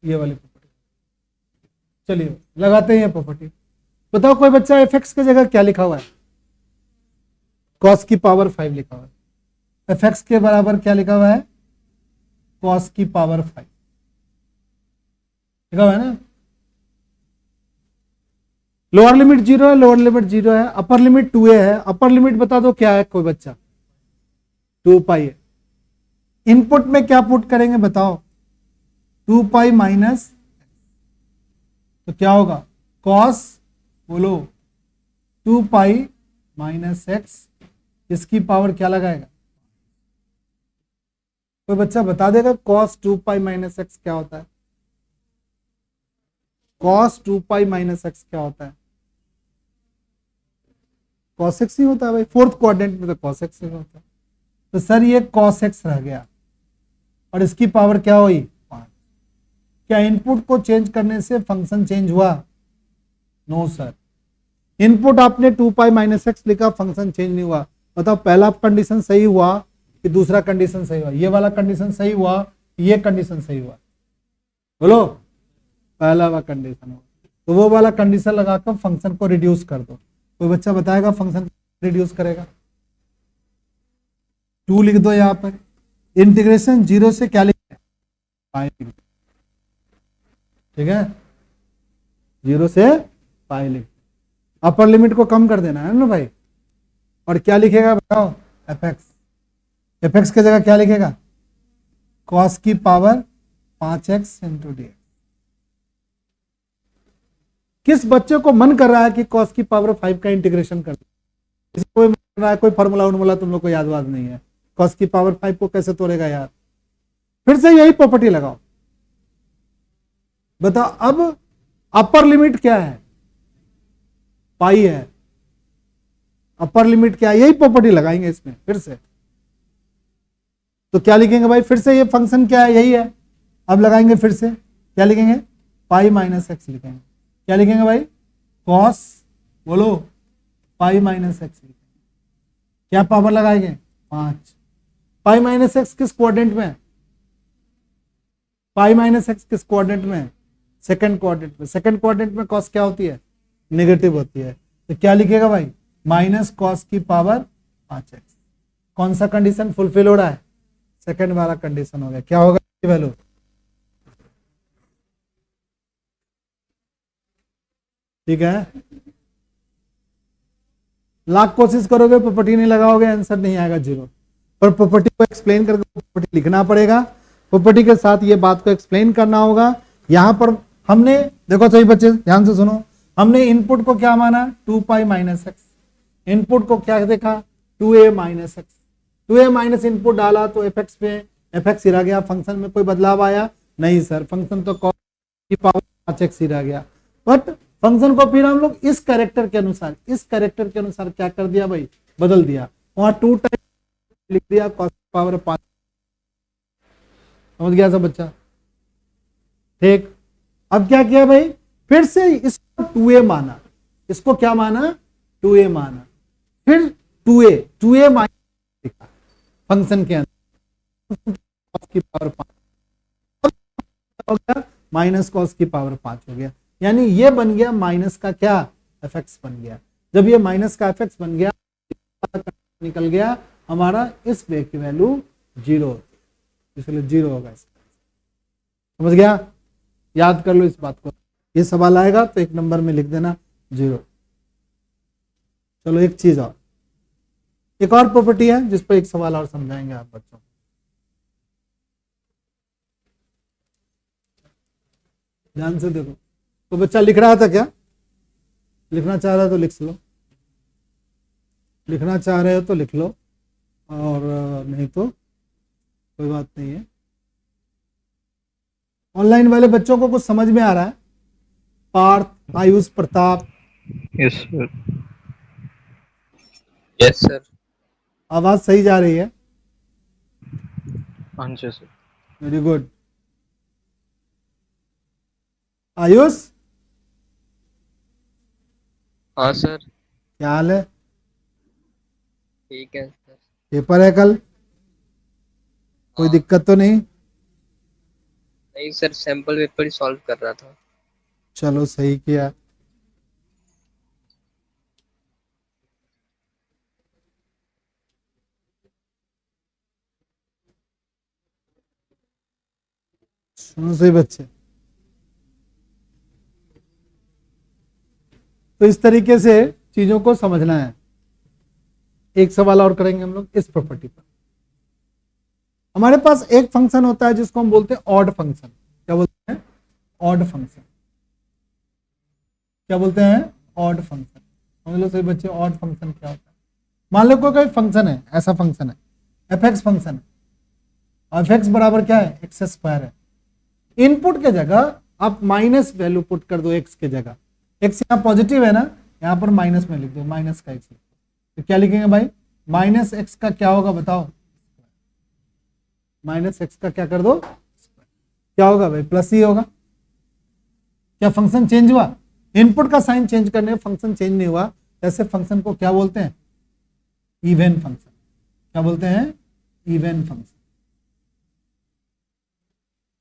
ये वाली प्रॉपर्टी, चलिए लगाते हैं प्रॉपर्टी। बताओ कोई बच्चा एफ एक्स की जगह क्या लिखा हुआ है, कॉस की पावर 5 लिखा हुआ है, एफ एक्स के बराबर क्या लिखा हुआ है, कॉस की पावर 5 लिखा हुआ है ना। लोअर लिमिट 0 है, लोअर लिमिट 0 है, अपर लिमिट 2a है, अपर लिमिट बता दो क्या है कोई बच्चा, 2 पाई है। इनपुट में क्या पुट करेंगे बताओ, 2 पाई माइनस, तो क्या होगा, कॉस बोलो 2 पाई माइनस एक्स, इसकी पावर क्या लगाएगा, कोई बच्चा बता देगा कॉस 2 पाई माइनस एक्स क्या होता है, कॉस 2 पाई माइनस एक्स क्या होता है, कॉस एक्स ही होता है भाई, फोर्थ क्वाड्रेंट में तो कॉस एक्स ही होता है। तो सर ये कॉस एक्स रह गया और इसकी पावर क्या हुई 5। क्या इनपुट को चेंज करने से फंक्शन चेंज हुआ, नो सर, इनपुट आपने 2 पाई माइनस एक्स लिखा, फंक्शन चेंज नहीं हुआ। बताओ पहला कंडीशन सही हुआ कि दूसरा कंडीशन सही हुआ, ये वाला कंडीशन सही हुआ, ये कंडीशन सही हुआ, बोलो पहला वाला कंडीशन हुआ, तो वो वाला कंडीशन लगाकर फंक्शन को रिड्यूस कर दो। कोई बच्चा बताएगा फंक्शन रिड्यूस करेगा? 2 लिख दो यहां पर, इंटीग्रेशन 0 से क्या लिखा है, पाई, ठीक है, 0 से पाई लिख, अपर लिमिट को कम कर देना है ना भाई, और क्या लिखेगा बताओ, एफ एक्स, एफ एक्स की जगह क्या लिखेगा, कॉस की पावर 5x इंटू डी। किस बच्चे को मन कर रहा है कि कॉस की पावर 5 का इंटीग्रेशन कर दे? किसी को मन कर रहा है? कोई फॉर्मूला उर्मूला तुम लोग को याद वाद नहीं है, कॉस की पावर 5 को कैसे तोड़ेगा यार? फिर से यही प्रॉपर्टी लगाओ, बताओ। अब अपर लिमिट क्या है, पाई है, अपर लिमिट क्या है, यही प्रॉपर्टी लगाएंगे इसमें फिर से। तो क्या लिखेंगे भाई, फिर से ये फंक्शन क्या है, यही है, अब लगाएंगे फिर से, क्या लिखेंगे, पाई माइनस एक्स लिखेंगे, क्या लिखेंगे भाई, कॉस, बोलो पाई माइनस एक्स लिखेंगे, क्या पावर लगाएंगे 5, पाई माइनस एक्स किस क्वाड्रेंट में, पाई माइनस एक्स किस क्वाड्रेंट में, सेकंड क्वाड्रेंट में, सेकंड क्वाड्रेंट में कॉस क्या होती है, नेगेटिव होती है, तो क्या लिखेगा भाई, माइनस कॉस की पावर 5x। कौन सा कंडीशन फुलफिल हो रहा है, सेकंड वाला कंडीशन हो गया, क्या होगा वैल्यू, ठीक है। लाख कोशिश करोगे प्रॉपर्टी नहीं लगाओगे, आंसर नहीं आएगा 0, पर प्रॉपर्टी को एक्सप्लेन करके प्रॉपर्टी लिखना पड़ेगा, प्रॉपर्टी के साथ ये बात को एक्सप्लेन करना होगा। यहां पर हमने देखो सही बच्चे ध्यान से सुनो, हमने इनपुट को क्या माना 2 पाई माइनस एक्स, इनपुट को क्या देखा 2a minus x, 2a minus input डाला तो एफ एक्स में एफ एक्स ही रह गया, फंक्शन में कोई बदलाव आया नहीं सर, फंक्शन तो कॉस की पावर 5x ही रह गया, बट फंक्शन को फिर हम लोग इस कैरेक्टर के अनुसार, इस कैरेक्टर के अनुसार क्या कर दिया भाई, बदल दिया, वहां 2 टाइम लिख दिया कॉस पावर 5, समझ गया सब बच्चा, ठीक। अब क्या किया भाई, फिर से इसको 2a माना, इसको क्या माना 2a माना, फिर 2a माइनस लिखा फंक्शन के अंदर, कॉस की पावर 5 हो गया, माइनस कॉस की पावर 5 हो गया, यानी ये बन गया माइनस का क्या एफ एक्स बन गया। जब ये माइनस का एफ एक्स बन गया निकल गया हमारा, इस वे की वैल्यू 0 होती है, इसलिए 0 होगा, समझ गया, याद कर लो इस बात को, ये सवाल आएगा तो 1 नंबर में लिख देना 0। चलो एक चीज और, एक और प्रॉपर्टी है जिस पर एक सवाल और समझाएंगे आप बच्चों को, ध्यान से देखो। तो बच्चा लिख रहा था क्या, लिखना चाह रहा है तो लिख लो, लिखना चाह रहे हो तो लिख लो, और नहीं तो कोई बात नहीं है। ऑनलाइन वाले बच्चों को कुछ समझ में आ रहा है, Parth, Ayush, Pratap? Yes sir, yes sir, आवाज सही जा रही है? हाँ जी सर। Very good. आयुष, हाँ सर, क्या हाल है? ठीक है सर। पेपर है कल, कोई हाँ। दिक्कत तो नहीं? नहीं सर, सैंपल पेपर ही सॉल्व कर रहा था। चलो सही किया। सुनो सही बच्चे, तो इस तरीके से चीजों को समझना है। एक सवाल और करेंगे हम लोग इस प्रॉपर्टी पर। हमारे पास एक फंक्शन होता है जिसको हम बोलते हैं ऑड फंक्शन। क्या बोलते हैं? Odd function. क्या बोलते हैं? Odd function. समझ लो सही बच्चे, ऑड फंक्शन क्या होता है। मान लो कोई फंक्शन है, ऐसा फंक्शन है एफ एक्स फंक्शन है, एफ एक्स बराबर क्या है एक्स स्क्वायर है। इनपुट के जगह आप माइनस वैल्यू पुट कर दो एक्स के जगह, एक्स यहाँ पॉजिटिव है ना, यहाँ पर माइनस में लिख दो, माइनस का एक्स। तो क्या लिखेंगे भाई, माइनस एक्स का क्या होगा बताओ, माइनस एक्स का क्या कर दो, क्या होगा भाई, प्लस ही होगा। क्या फंक्शन चेंज हुआ? इनपुट का साइन चेंज करने फंक्शन चेंज नहीं हुआ। ऐसे फंक्शन को क्या बोलते हैं? Even function. क्या बोलते हैं? Even function.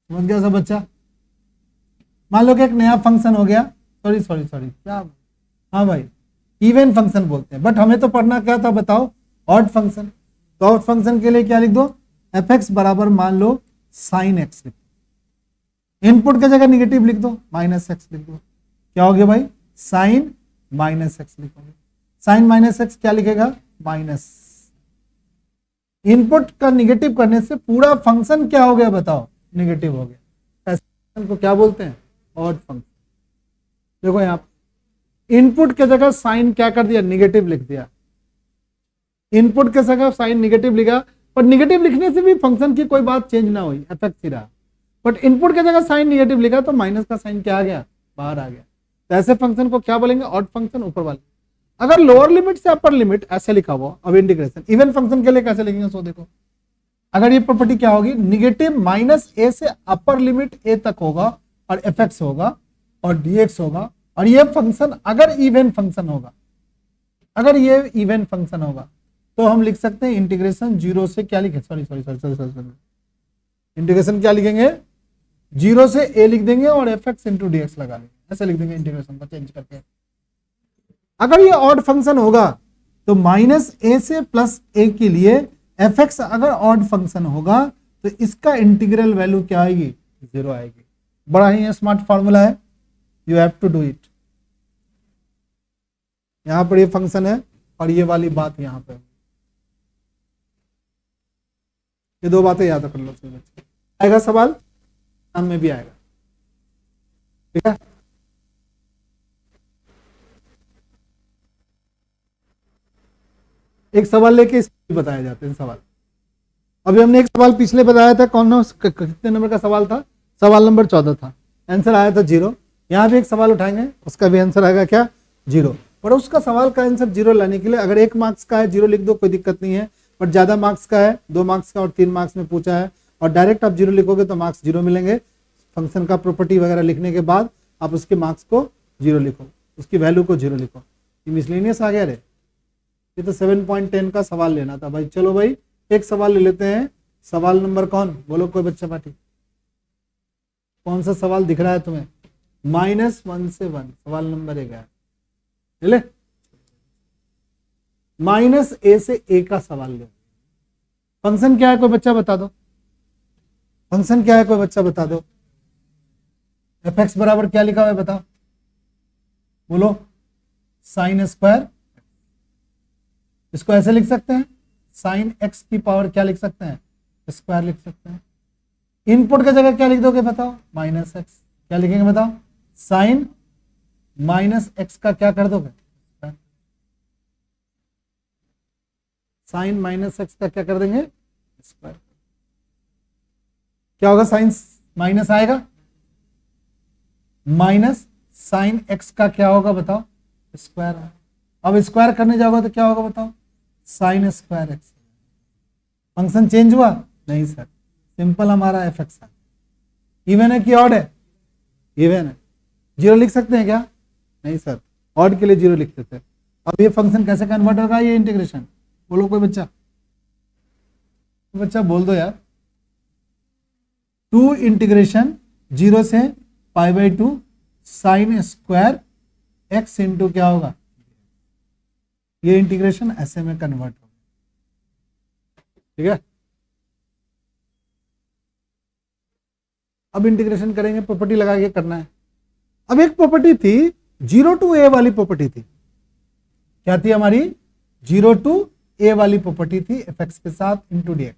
समझ गया सब बच्चा? मान लो कि एक नया फंक्शन हो गया, सॉरी क्या, हाँ भाई इवन फंक्शन बोलते हैं, बट हमें तो पढ़ना क्या था बताओ, ऑड फंक्शन। तो ऑड फंक्शन के लिए क्या लिख दो, एफ एक्स बराबर मान लो साइन एक्स लिख दो, इनपुट की जगह निगेटिव लिख दो, माइनस एक्स लिख दो, क्या हो गया भाई, साइन माइनस एक्स लिखोगे। साइन माइनस एक्स क्या लिखेगा, माइनस, इनपुट का निगेटिव करने से पूरा फंक्शन क्या हो गया बताओ, निगेटिव हो गया। ऐसे फंक्शन को क्या बोलते हैं, ऑड फंक्शन। देखो यहाँ इनपुट के जगह साइन क्या कर दिया, निगेटिव लिख दिया, इनपुट के जगह साइन निगेटिव लिखा, पर निगेटिव लिखने से भी फंक्शन की कोई बात चेंज ना हुई, एफेक्ट ही रहा, बट इनपुट के जगह साइन निगेटिव लिखा तो माइनस का साइन क्या आ गया, बाहर आ गया। तो ऐसे फंक्शन को क्या बोलेंगे, ऑड फंक्शन, ऊपर वाले। अगर लोअर लिमिट से अपर लिमिट ऐसे लिखा हुआ, अब इंटीग्रेशन इवन फंक्शन के लिए कैसे लिखेंगे, सो देखो, अगर ये प्रॉपर्टी क्या होगी, निगेटिव माइनस ए से अपर लिमिट ए तक होगा और एफ एक्स होगा और डीएक्स होगा, और ये फंक्शन अगर इवन फंक्शन होगा, अगर ये इवन फंक्शन होगा तो हम लिख सकते हैं इंटीग्रेशन जीरो से क्या लिखे, सॉरी इंटीग्रेशन क्या लिखेंगे, जीरो से ए लिख देंगे और f x into d x लगा लेंगे, ऐसे लिख देंगे इंटीग्रेशन को चेंज करके। अगर ये ऑड फंक्शन होगा तो माइनस ए से प्लस ए के लिए एफ एक्स अगर ऑड फंक्शन होगा तो इसका इंटीग्रल वैल्यू क्या आएगी, जीरो आएगी। बड़ा ही स्मार्ट फॉर्मूला है, you have to do it. यहां पर ये फंक्शन है और ये वाली बात यहां पे, ये दो बातें याद कर लो। आएगा सवाल, हम में भी आएगा, ठीक है। एक सवाल लेके इसमें बताए जाते हैं सवाल। अभी हमने एक सवाल पिछले बताया था, कौन कितने नंबर का सवाल था, सवाल नंबर 14 था, आंसर आया था 0। यहाँ भी एक सवाल उठाएंगे, उसका भी आंसर आएगा क्या, 0। पर उसका सवाल का आंसर 0 लाने के लिए अगर 1 मार्क्स का है 0 लिख दो, कोई दिक्कत नहीं है, बट ज्यादा मार्क्स का है, 2 मार्क्स का और 3 मार्क्स में पूछा है और डायरेक्ट आप 0 लिखोगे तो मार्क्स 0 मिलेंगे। फंक्शन का प्रॉपर्टी वगैरह लिखने के बाद आप उसके मार्क्स को 0 लिखो, उसकी वैल्यू को 0 लिखो। ये मिसलेनियस आ गया रे, ये तो 7.10 का सवाल लेना था भाई। चलो भाई एक सवाल ले लेते हैं, सवाल नंबर कौन बोलो, कोई बच्चा पार्टी, कौन सा सवाल दिख रहा है तुम्हें, -1 से 1, सवाल नंबर 1 है, ले माइनस ए से ए का सवाल ले। फंक्शन क्या है कोई बच्चा बता दो, फंक्शन क्या है कोई बच्चा बता दो, एफ एक्स बराबर क्या लिखा हुआ है बताओ, बोलो, साइन स्क्वायर, इसको ऐसे लिख सकते हैं, साइन एक्स की पावर क्या लिख सकते हैं, स्क्वायर लिख सकते हैं। इनपुट की जगह क्या लिख दोगे बताओ, माइनस एक्स, क्या लिखेंगे बताओ, साइन माइनस एक्स का क्या कर दोगे, साइन माइनस एक्स का क्या कर देंगे, स्क्वायर। क्या होगा, साइन माइनस आएगा, माइनस साइन एक्स का क्या होगा बताओ, स्क्वायर। अब स्क्वायर करने जाओगे तो क्या होगा बताओ, sine square x. Function change हुआ नहीं सर, सिंपल हमारा एफ एक्स है। इवन है कि ऑड है, इवन है। 0 लिख सकते हैं क्या, नहीं सर, ऑड के लिए 0 लिखते थे। अब ये फंक्शन कैसे कन्वर्ट होगा, ये इंटीग्रेशन, बोलो कोई बच्चा, बच्चा बोल दो यार। 2 इंटीग्रेशन 0 से π/2 साइन स्क्वायर एक्स इंटू क्या होगा, ये इंटीग्रेशन ऐसे में कन्वर्ट होगा, ठीक है। अब इंटीग्रेशन करेंगे, प्रॉपर्टी लगा के करना है। अब एक प्रॉपर्टी थी 0 to a वाली प्रॉपर्टी थी, क्या थी हमारी, 0 to a वाली प्रॉपर्टी थी, एफ एक्स के साथ इंटू डी एक्स,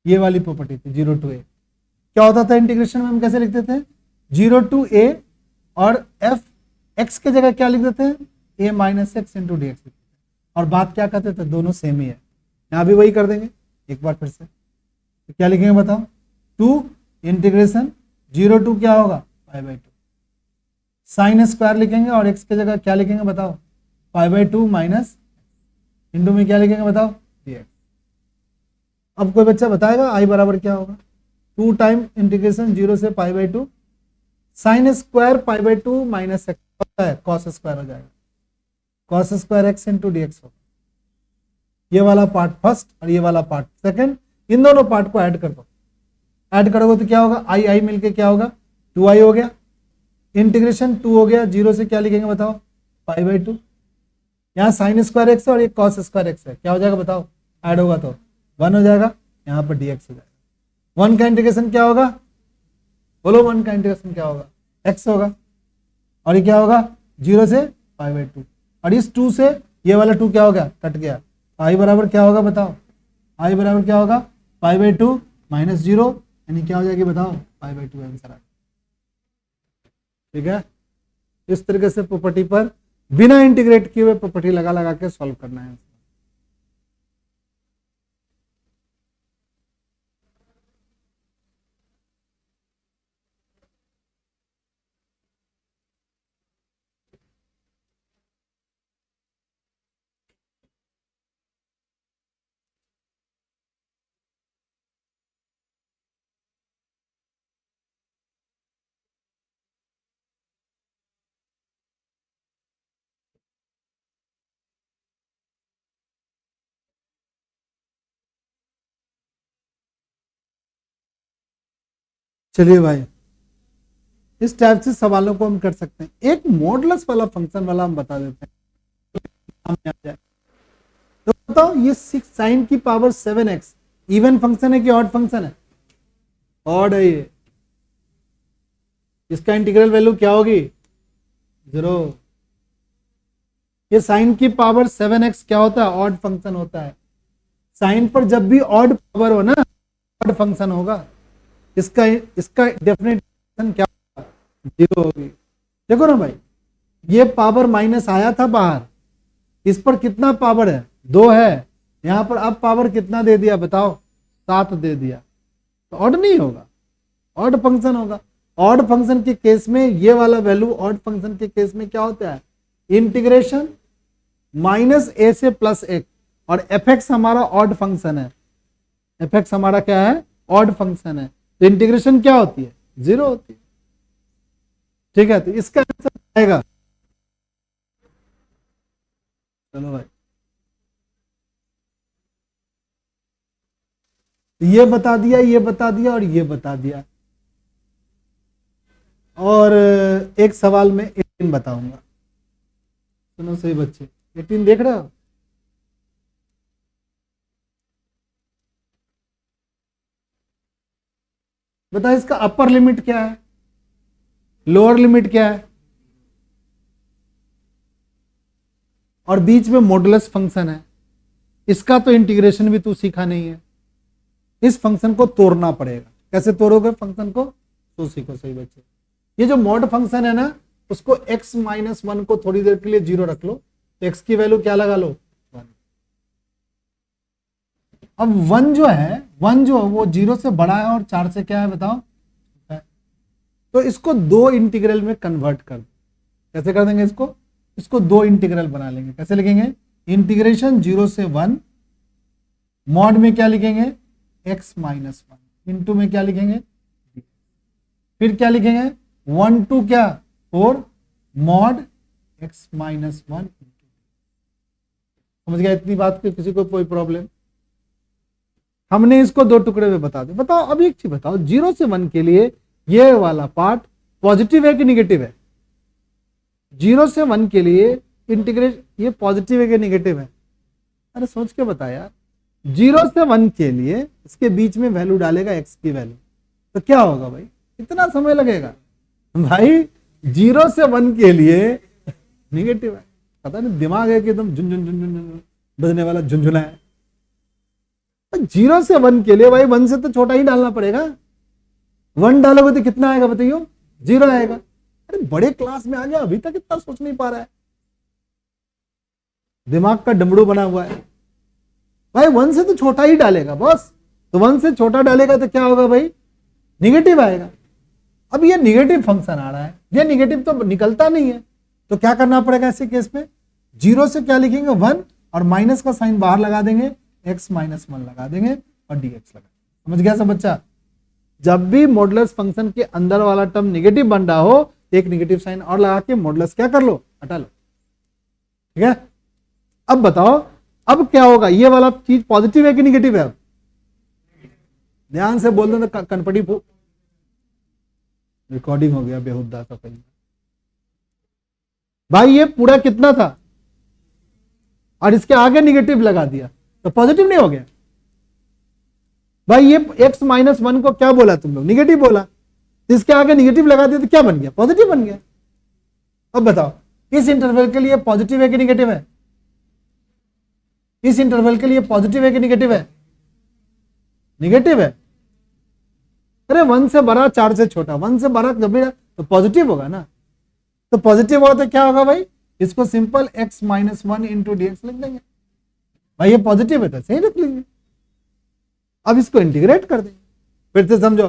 ये वाली प्रॉपर्टी थी 0 to a। क्या होता था इंटीग्रेशन में, हम कैसे लिखते थे, 0 to a और एफ एक्स के जगह क्या लिख देते हैं, a minus x into d x, और बात क्या करते थे, दोनों सेम ही है। यहाँ भी वही कर देंगे एक बार फिर से, तो क्या लिखेंगे बताओ, 2 इंटीग्रेशन 0 to क्या होगा, π/2, साइन स्क्वायर लिखेंगे और एक्स के जगह क्या लिखेंगे बताओ, π/2 माइनस इंटू में क्या लिखेंगे बताओ, dx। अब कोई बच्चा बताएगा आई बराबर क्या होगा, 2 टाइम इंटीग्रेशन 0 से π/2 साइन स्क्वायर π/2 माइनस एक्स होता है, कॉस स्क्वायर हो जाएगा, cos square x into d x होगा। ये वाला पार्ट फर्स्ट और ये वाला पार्ट सेकंड, इन दोनों पार्ट को ऐड कर दो। ऐड करोगे तो क्या होगा, आई आई मिलके क्या होगा 2i हो गया, इंटीग्रेशन 2 हो गया, जीरो से क्या लिखेंगे बताओ π/2। यहाँ साइन स्क्वायर एक्स और ये कॉस स्क्वायर एक्स है, क्या हो जाएगा बताओ, ऐड होगा तो 1 हो जाएगा, यहाँ पर dx हो जाएगा। 1 का इंटीग्रेशन क्या होगा, बोलो 1 का इंटीग्रेशन क्या होगा, x होगा, और ये क्या होगा 0 से π/2, और इस 2 से ये वाला 2 क्या हो गया, कट गया, i बराबर क्या होगा बताओ, i बराबर क्या होगा π/2 माइनस 0, यानी क्या हो जाएगी बताओ π/2 आंसर आ। ठीक है, इस तरीके से प्रॉपर्टी पर बिना इंटीग्रेट किए हुए प्रॉपर्टी लगा लगा के सॉल्व करना है। चलिए भाई, इस टाइप से सवालों को हम कर सकते हैं। एक मॉडुलस वाला फंक्शन वाला हम बता देते हैं, सामने आ जाए तो बताओ ये 6 sin की पावर 7x इवन फंक्शन है कि ऑड फंक्शन है, ऑड है ये, इसका इंटीग्रल वैल्यू क्या होगी 0। ये साइन की पावर 7x क्या होता है, ऑड फंक्शन होता है। साइन पर जब भी ऑड पावर हो ना, ऑड फंक्शन होगा, इसका डेफिनेट क्या होगा 0 होगी। देखो ना भाई, ये पावर माइनस आया था बाहर, इस पर कितना पावर है 2 है, यहां पर अब पावर कितना दे दिया बताओ 7 दे दिया, तो ऑड नहीं होगा, ऑड फंक्शन होगा। ऑड फंक्शन के केस में ये वाला वैल्यू, ऑड फंक्शन के केस में क्या होता है, इंटीग्रेशन माइनस a से प्लस 1, और fx हमारा ऑड फंक्शन है, fx हमारा क्या है ऑड फंक्शन है, तो इंटीग्रेशन क्या होती है 0 होती है। ठीक है, तो इसका आंसर आएगा, चलो भाई ये बता दिया, ये बता दिया और ये बता दिया, और एक सवाल में 18 बताऊंगा। सुनो सही बच्चे, 18 देख रहे हो, बता इसका अपर लिमिट क्या है, लोअर लिमिट क्या है, और बीच में मॉडुलस फंक्शन है। इसका तो इंटीग्रेशन भी तू सीखा नहीं है, इस फंक्शन को तोड़ना पड़ेगा। कैसे तोड़ोगे फंक्शन को, तो सीखो सही बच्चे। ये जो मॉड फंक्शन है ना, उसको x माइनस 1 को थोड़ी देर के लिए 0 रख लो, तो x की वैल्यू क्या लगा लो 1। अब 1 जो है, 1 जो वो 0 से बड़ा है और 4 से क्या है बताओ, तो इसको 2 इंटीग्रल में कन्वर्ट कर दो। कैसे कर देंगे इसको, इसको 2 इंटीग्रल बना लेंगे। कैसे लिखेंगे, इंटीग्रेशन 0 से 1, मॉड में क्या लिखेंगे x माइनस 1, इंटू में क्या लिखेंगे, फिर क्या लिखेंगे 1 टू क्या 4, मॉड x माइनस 1। समझ गया इतनी बात की, किसी को कोई प्रॉब्लम। हमने इसको 2 टुकड़े में बता दिया। बताओ अब एक चीज बताओ, 0 से 1 के लिए ये वाला पार्ट पॉजिटिव है कि निगेटिव है, 0 से 1 के लिए इंटीग्रेट ये पॉजिटिव है कि निगेटिव है, अरे सोच के बता यार। 0 से 1 के लिए इसके बीच में वैल्यू डालेगा x की वैल्यू, तो क्या होगा भाई, कितना समय लगेगा भाई। 0 से 1 के लिए निगेटिव है, पता नहीं दिमाग है कि एकदम झुनझुन झुनझुन बजने वाला झुनझुना है। 0 से 1 के लिए भाई 1 से तो छोटा ही डालना पड़ेगा, 1 डालोगे तो कितना आएगा बताइयो, 0 आएगा। अरे बड़े क्लास में आ गया, अभी तक इतना सोच नहीं पा रहा है, दिमाग का डमरू बना हुआ है भाई। 1 से तो छोटा ही डालेगा बॉस, तो 1 से छोटा डालेगा तो क्या होगा भाई, निगेटिव आएगा। अब ये निगेटिव फंक्शन आ रहा है, ये निगेटिव तो निकलता नहीं है, तो क्या करना पड़ेगा ऐसे केस में, 0 से क्या लिखेंगे 1, और माइनस का साइन बाहर लगा देंगे, x माइनस 1 लगा देंगे और dx लगा। समझ गया सब बच्चा। जब भी मॉडुलस फंक्शन के अंदर वाला टर्म निगेटिव बन रहा हो, एक निगेटिव साइन और लगा के मॉडुलस क्या कर लो, हटा लो। ठीक है, अब बताओ अब क्या होगा, ये वाला चीज पॉजिटिव है कि निगेटिव है? ध्यान से बोल दो तो कनपटी रिकॉर्डिंग हो गया बेहुदा सा कहीं। भाई ये पूरा कितना था और इसके आगे निगेटिव लगा दिया तो पॉजिटिव नहीं हो गया? भाई ये x माइनस 1 को क्या बोला तुम लोग? निगेटिव बोला। तो इसके आगे निगेटिव लगा दिया तो क्या बन गया? पॉजिटिव बन गया। अब बताओ इस इंटरवल के लिए पॉजिटिव है कि निगेटिव है? इस इंटरवल के लिए पॉजिटिव है कि निगेटिव है? निगेटिव है। अरे 1 से बड़ा 4 से छोटा, 1 से बड़ा जब भी तो पॉजिटिव होगा ना। तो पॉजिटिव होगा तो क्या होगा भाई? इसको simple x minus 1 into d x लिख देंगे। भाई ये पॉजिटिव है तो सही लिख लेंगे। अब इसको इंटीग्रेट कर देंगे। फिर से समझो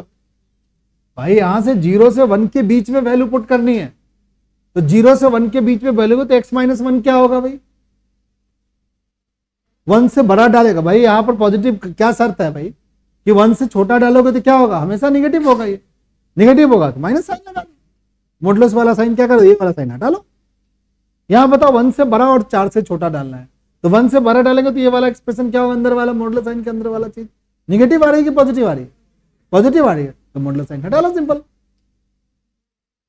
भाई, यहां से 0 से 1 के बीच में वैल्यू पुट करनी है। तो 0 से 1 के बीच में वैल्यू हो तो x माइनस 1 क्या होगा भाई? 1 से बड़ा डालेगा। भाई यहां पर पॉजिटिव क्या शर्त है भाई कि 1 से छोटा डालोगे तो क्या होगा? हमेशा निगेटिव होगा। ये निगेटिव होगा तो माइनस साइन लगा, मॉडुलस वाला साइन क्या करो, ये वाला साइन हटा लो। यहां बताओ 1 से बड़ा और 4 से छोटा डालना है तो 1 से बड़ा डालेंगे तो ये वाला एक्सप्रेशन क्या होगा? अंदर वाला मॉडुलस साइन के अंदर वाला चीज निगेटिव आ रही है कि पॉजिटिव आ रही है? पॉजिटिव आ रही है तो मॉडुलस साइन हटा लो, सिंपल।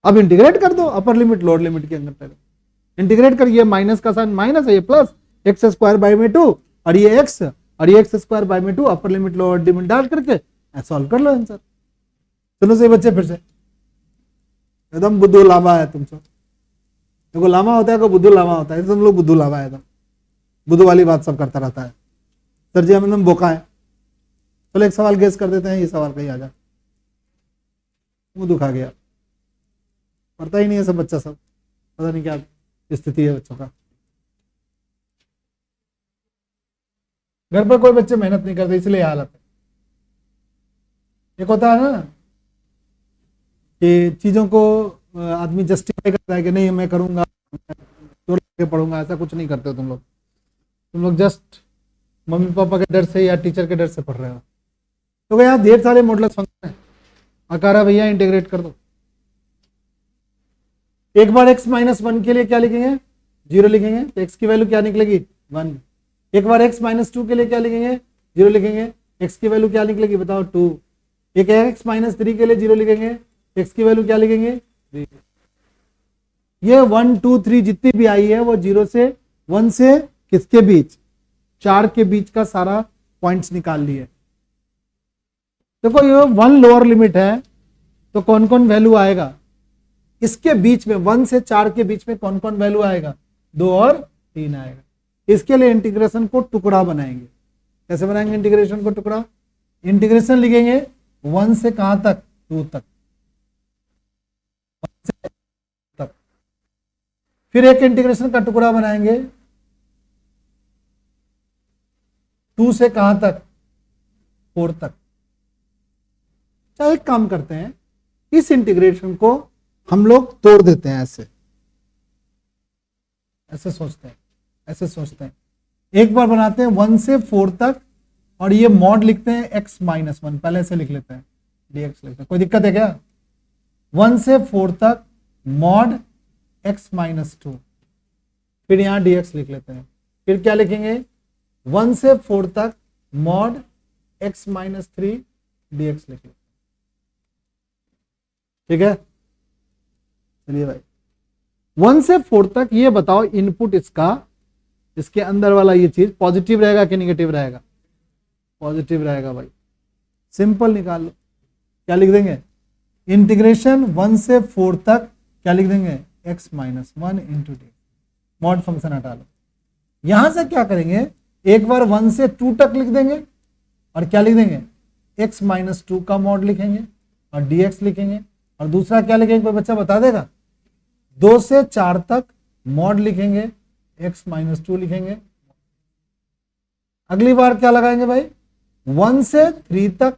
अब इंटीग्रेट कर दो अपर लिमिट लोअर लिमिट के अंदर पहले इंटीग्रेट कर। ये माइनस का साइन माइनस है, ये प्लस एक्स स्क्वायर बाय में 2 और ये एक्स और ये एक्स स्क्वायर बाय में 2 अपर लिमिट लोअर लिमिट डाल करके सॉल्व कर लो आंसर। चलो सही बच्चे, फिर से एकदम बुद्धू लावा है तुम सब। देखो लामा होता है को बुद्धू लामा होता है, तुम लोग बुद्धू लावा है, एकदम बुद्धू वाली बात सब करता रहता है। सर जी हम एकदम बोका है। चलो एक सवाल गेस कर देते हैं, ये सवाल कहीं आ जाए। मुंह दुखा गया, पढ़ता ही नहीं है सब बच्चा, सब पता नहीं क्या स्थिति है बच्चों का। घर पर कोई बच्चे मेहनत नहीं करते इसलिए हालत है। एक होता है ना कि चीजों को आदमी जस्टिफाई करता है कि नहीं मैं करूंगा, तो पढ़ूंगा, ऐसा कुछ नहीं करते तुम लोग। तुम लोग जस्ट मम्मी पापा के डर से या टीचर के डर से पढ़ रहे हो। तो यहाँ ढेर सारे मॉडुलस फंक्शन है, अकारा भैया इंटीग्रेट कर दो। एक बार x माइनस 1 के लिए क्या लिखेंगे? 0 लिखेंगे तो x की वैल्यू क्या निकलेगी? 1। एक बार x माइनस 2 के लिए क्या लिखेंगे? 0 लिखेंगे, x की वैल्यू क्या निकलेगी बताओ? 2। एक x माइनस 3 के लिए 0 लिखेंगे, x की वैल्यू क्या लिखेंगे? 3। ये 1 2 3 जितनी भी आई है वो 0 से 1 से किसके बीच? 4 के बीच का सारा पॉइंट्स निकाल लिए। देखो ये 1 लोअर लिमिट है तो कौन कौन वैल्यू आएगा? इसके बीच में 1 से 4 के बीच में कौन कौन वैल्यू आएगा? 2 और 3 आएगा। इसके लिए इंटीग्रेशन को टुकड़ा बनाएंगे। कैसे बनाएंगे इंटीग्रेशन को टुकड़ा? इंटीग्रेशन लिखेंगे 1 से कहां तक? 2 तक। 1 से तक। फिर एक इंटीग्रेशन का टुकड़ा बनाएंगे 2 से कहां तक? 4 तक। एक काम करते हैं, इस इंटीग्रेशन को हम लोग तोड़ देते हैं, ऐसे सोचते हैं। एक बार बनाते हैं 1 से 4 तक और ये मॉड लिखते हैं x माइनस 1, पहले से लिख लेते हैं, dx लिखते हैं। कोई दिक्कत है क्या? 1 से 4 तक मॉड x माइनस 2, फिर यहां dx लिख लेते हैं। फिर क्या लिखेंगे? 1 से 4 तक मॉड x माइनस 3 dx लिख लेते हैं। ठीक है, चलिए भाई 1 से 4 तक ये बताओ इनपुट इसके अंदर वाला ये चीज पॉजिटिव रहेगा कि निगेटिव रहेगा? पॉजिटिव रहेगा भाई। सिंपल निकाल लो, क्या लिख देंगे? इंटीग्रेशन 1 से 4 तक क्या लिख देंगे? x minus 1 into D. Mod function हटा लो। यहां से क्या करेंगे? एक बार 1 से 2 तक लिख देंगे और क्या लिख देंगे? x माइनस 2 का मॉड लिखेंगे और dx लिखेंगे। और दूसरा क्या लिखेंगे? कोई बच्चा बता देगा? 2 से 4 तक मॉड लिखेंगे, x माइनस 2 लिखेंगे। अगली बार क्या लगाएंगे भाई? 1 से 3 तक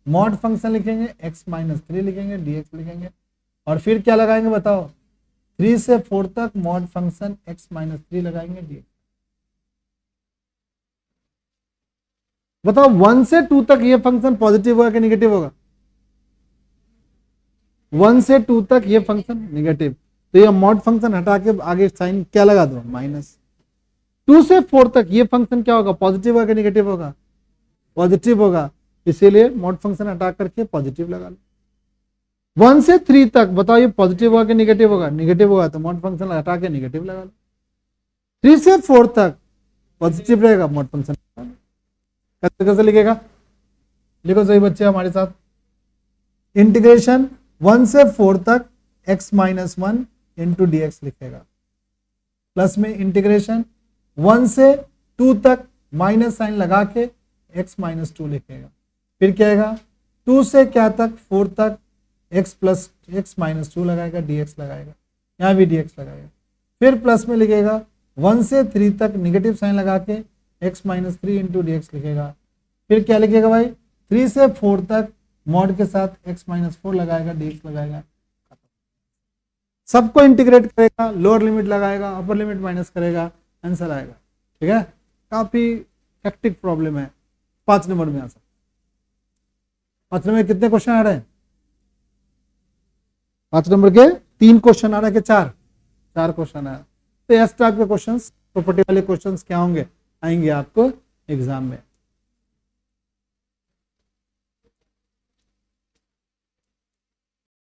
मॉड फंक्शन लिखेंगे, x माइनस 3 लिखेंगे, dx लिखेंगे। और फिर क्या लगाएंगे बताओ? 3 से 4 तक मॉड फंक्शन x माइनस 3 लगाएंगे, dx। बताओ 1 से 2 तक ये फंक्शन पॉजिटिव होगा कि निगेटिव होगा? 1 से 2 तक ये फंक्शन निगेटिव, तो ये मॉड फंक्शन हटा के आगे साइन क्या लगा दो? माइनस। 2 से 4 तक ये फंक्शन क्या होगा, पॉजिटिव होगा कि नेगेटिव होगा, पॉजिटिव होगा, इसीलिए मॉड फंक्शन हटा करके पॉजिटिव लगा लो। 1 से 3 तक बताओ ये पॉजिटिव होगा कि नेगेटिव होगा, नेगेटिव होगा, तो मॉड फंक्शन हटा के नेगेटिव लगा लो। 3 से 4 तक पॉजिटिव रहेगा, मॉड फंक्शन लगा लो। कैसे कैसे लिखेगा, लिखो सही बच्चे हमारे साथ। इंटीग्रेशन 1 से 4 तक x minus 1 into d x लिखेगा, प्लस में इंटीग्रेशन 1 से 2 तक माइनस साइन लगा के x माइनस 2 लिखेगा। फिर क्या आएगा, 2 से क्या तक 4 तक x प्लस x माइनस 2 लगाएगा, dx लगाएगा, यहाँ भी dx लगाएगा। फिर प्लस में लिखेगा 1 से 3 तक निगेटिव साइन लगा के x minus 3 into d x लिखेगा। फिर क्या लिखेगा भाई, 3 से 4 तक मॉड के साथ x माइनस 4 लगाएगा, dx लगाएगा, सबको इंटीग्रेट करेगा, लोअर लिमिट लगाएगा, अपर लिमिट माइनस करेगा, आंसर आएगा। ठीक है, काफी हेक्टिक प्रॉब्लम है। 5 नंबर में आंसर, 5 नंबर में कितने क्वेश्चन आ रहे हैं, 5 नंबर के 3 क्वेश्चन आ रहे हैं कि 4 क्वेश्चन आ रहे हैं। तो इस टाइप के क्वेश्चन, प्रॉपर्टी वाले क्वेश्चन क्या होंगे, आएंगे आपको एग्जाम में।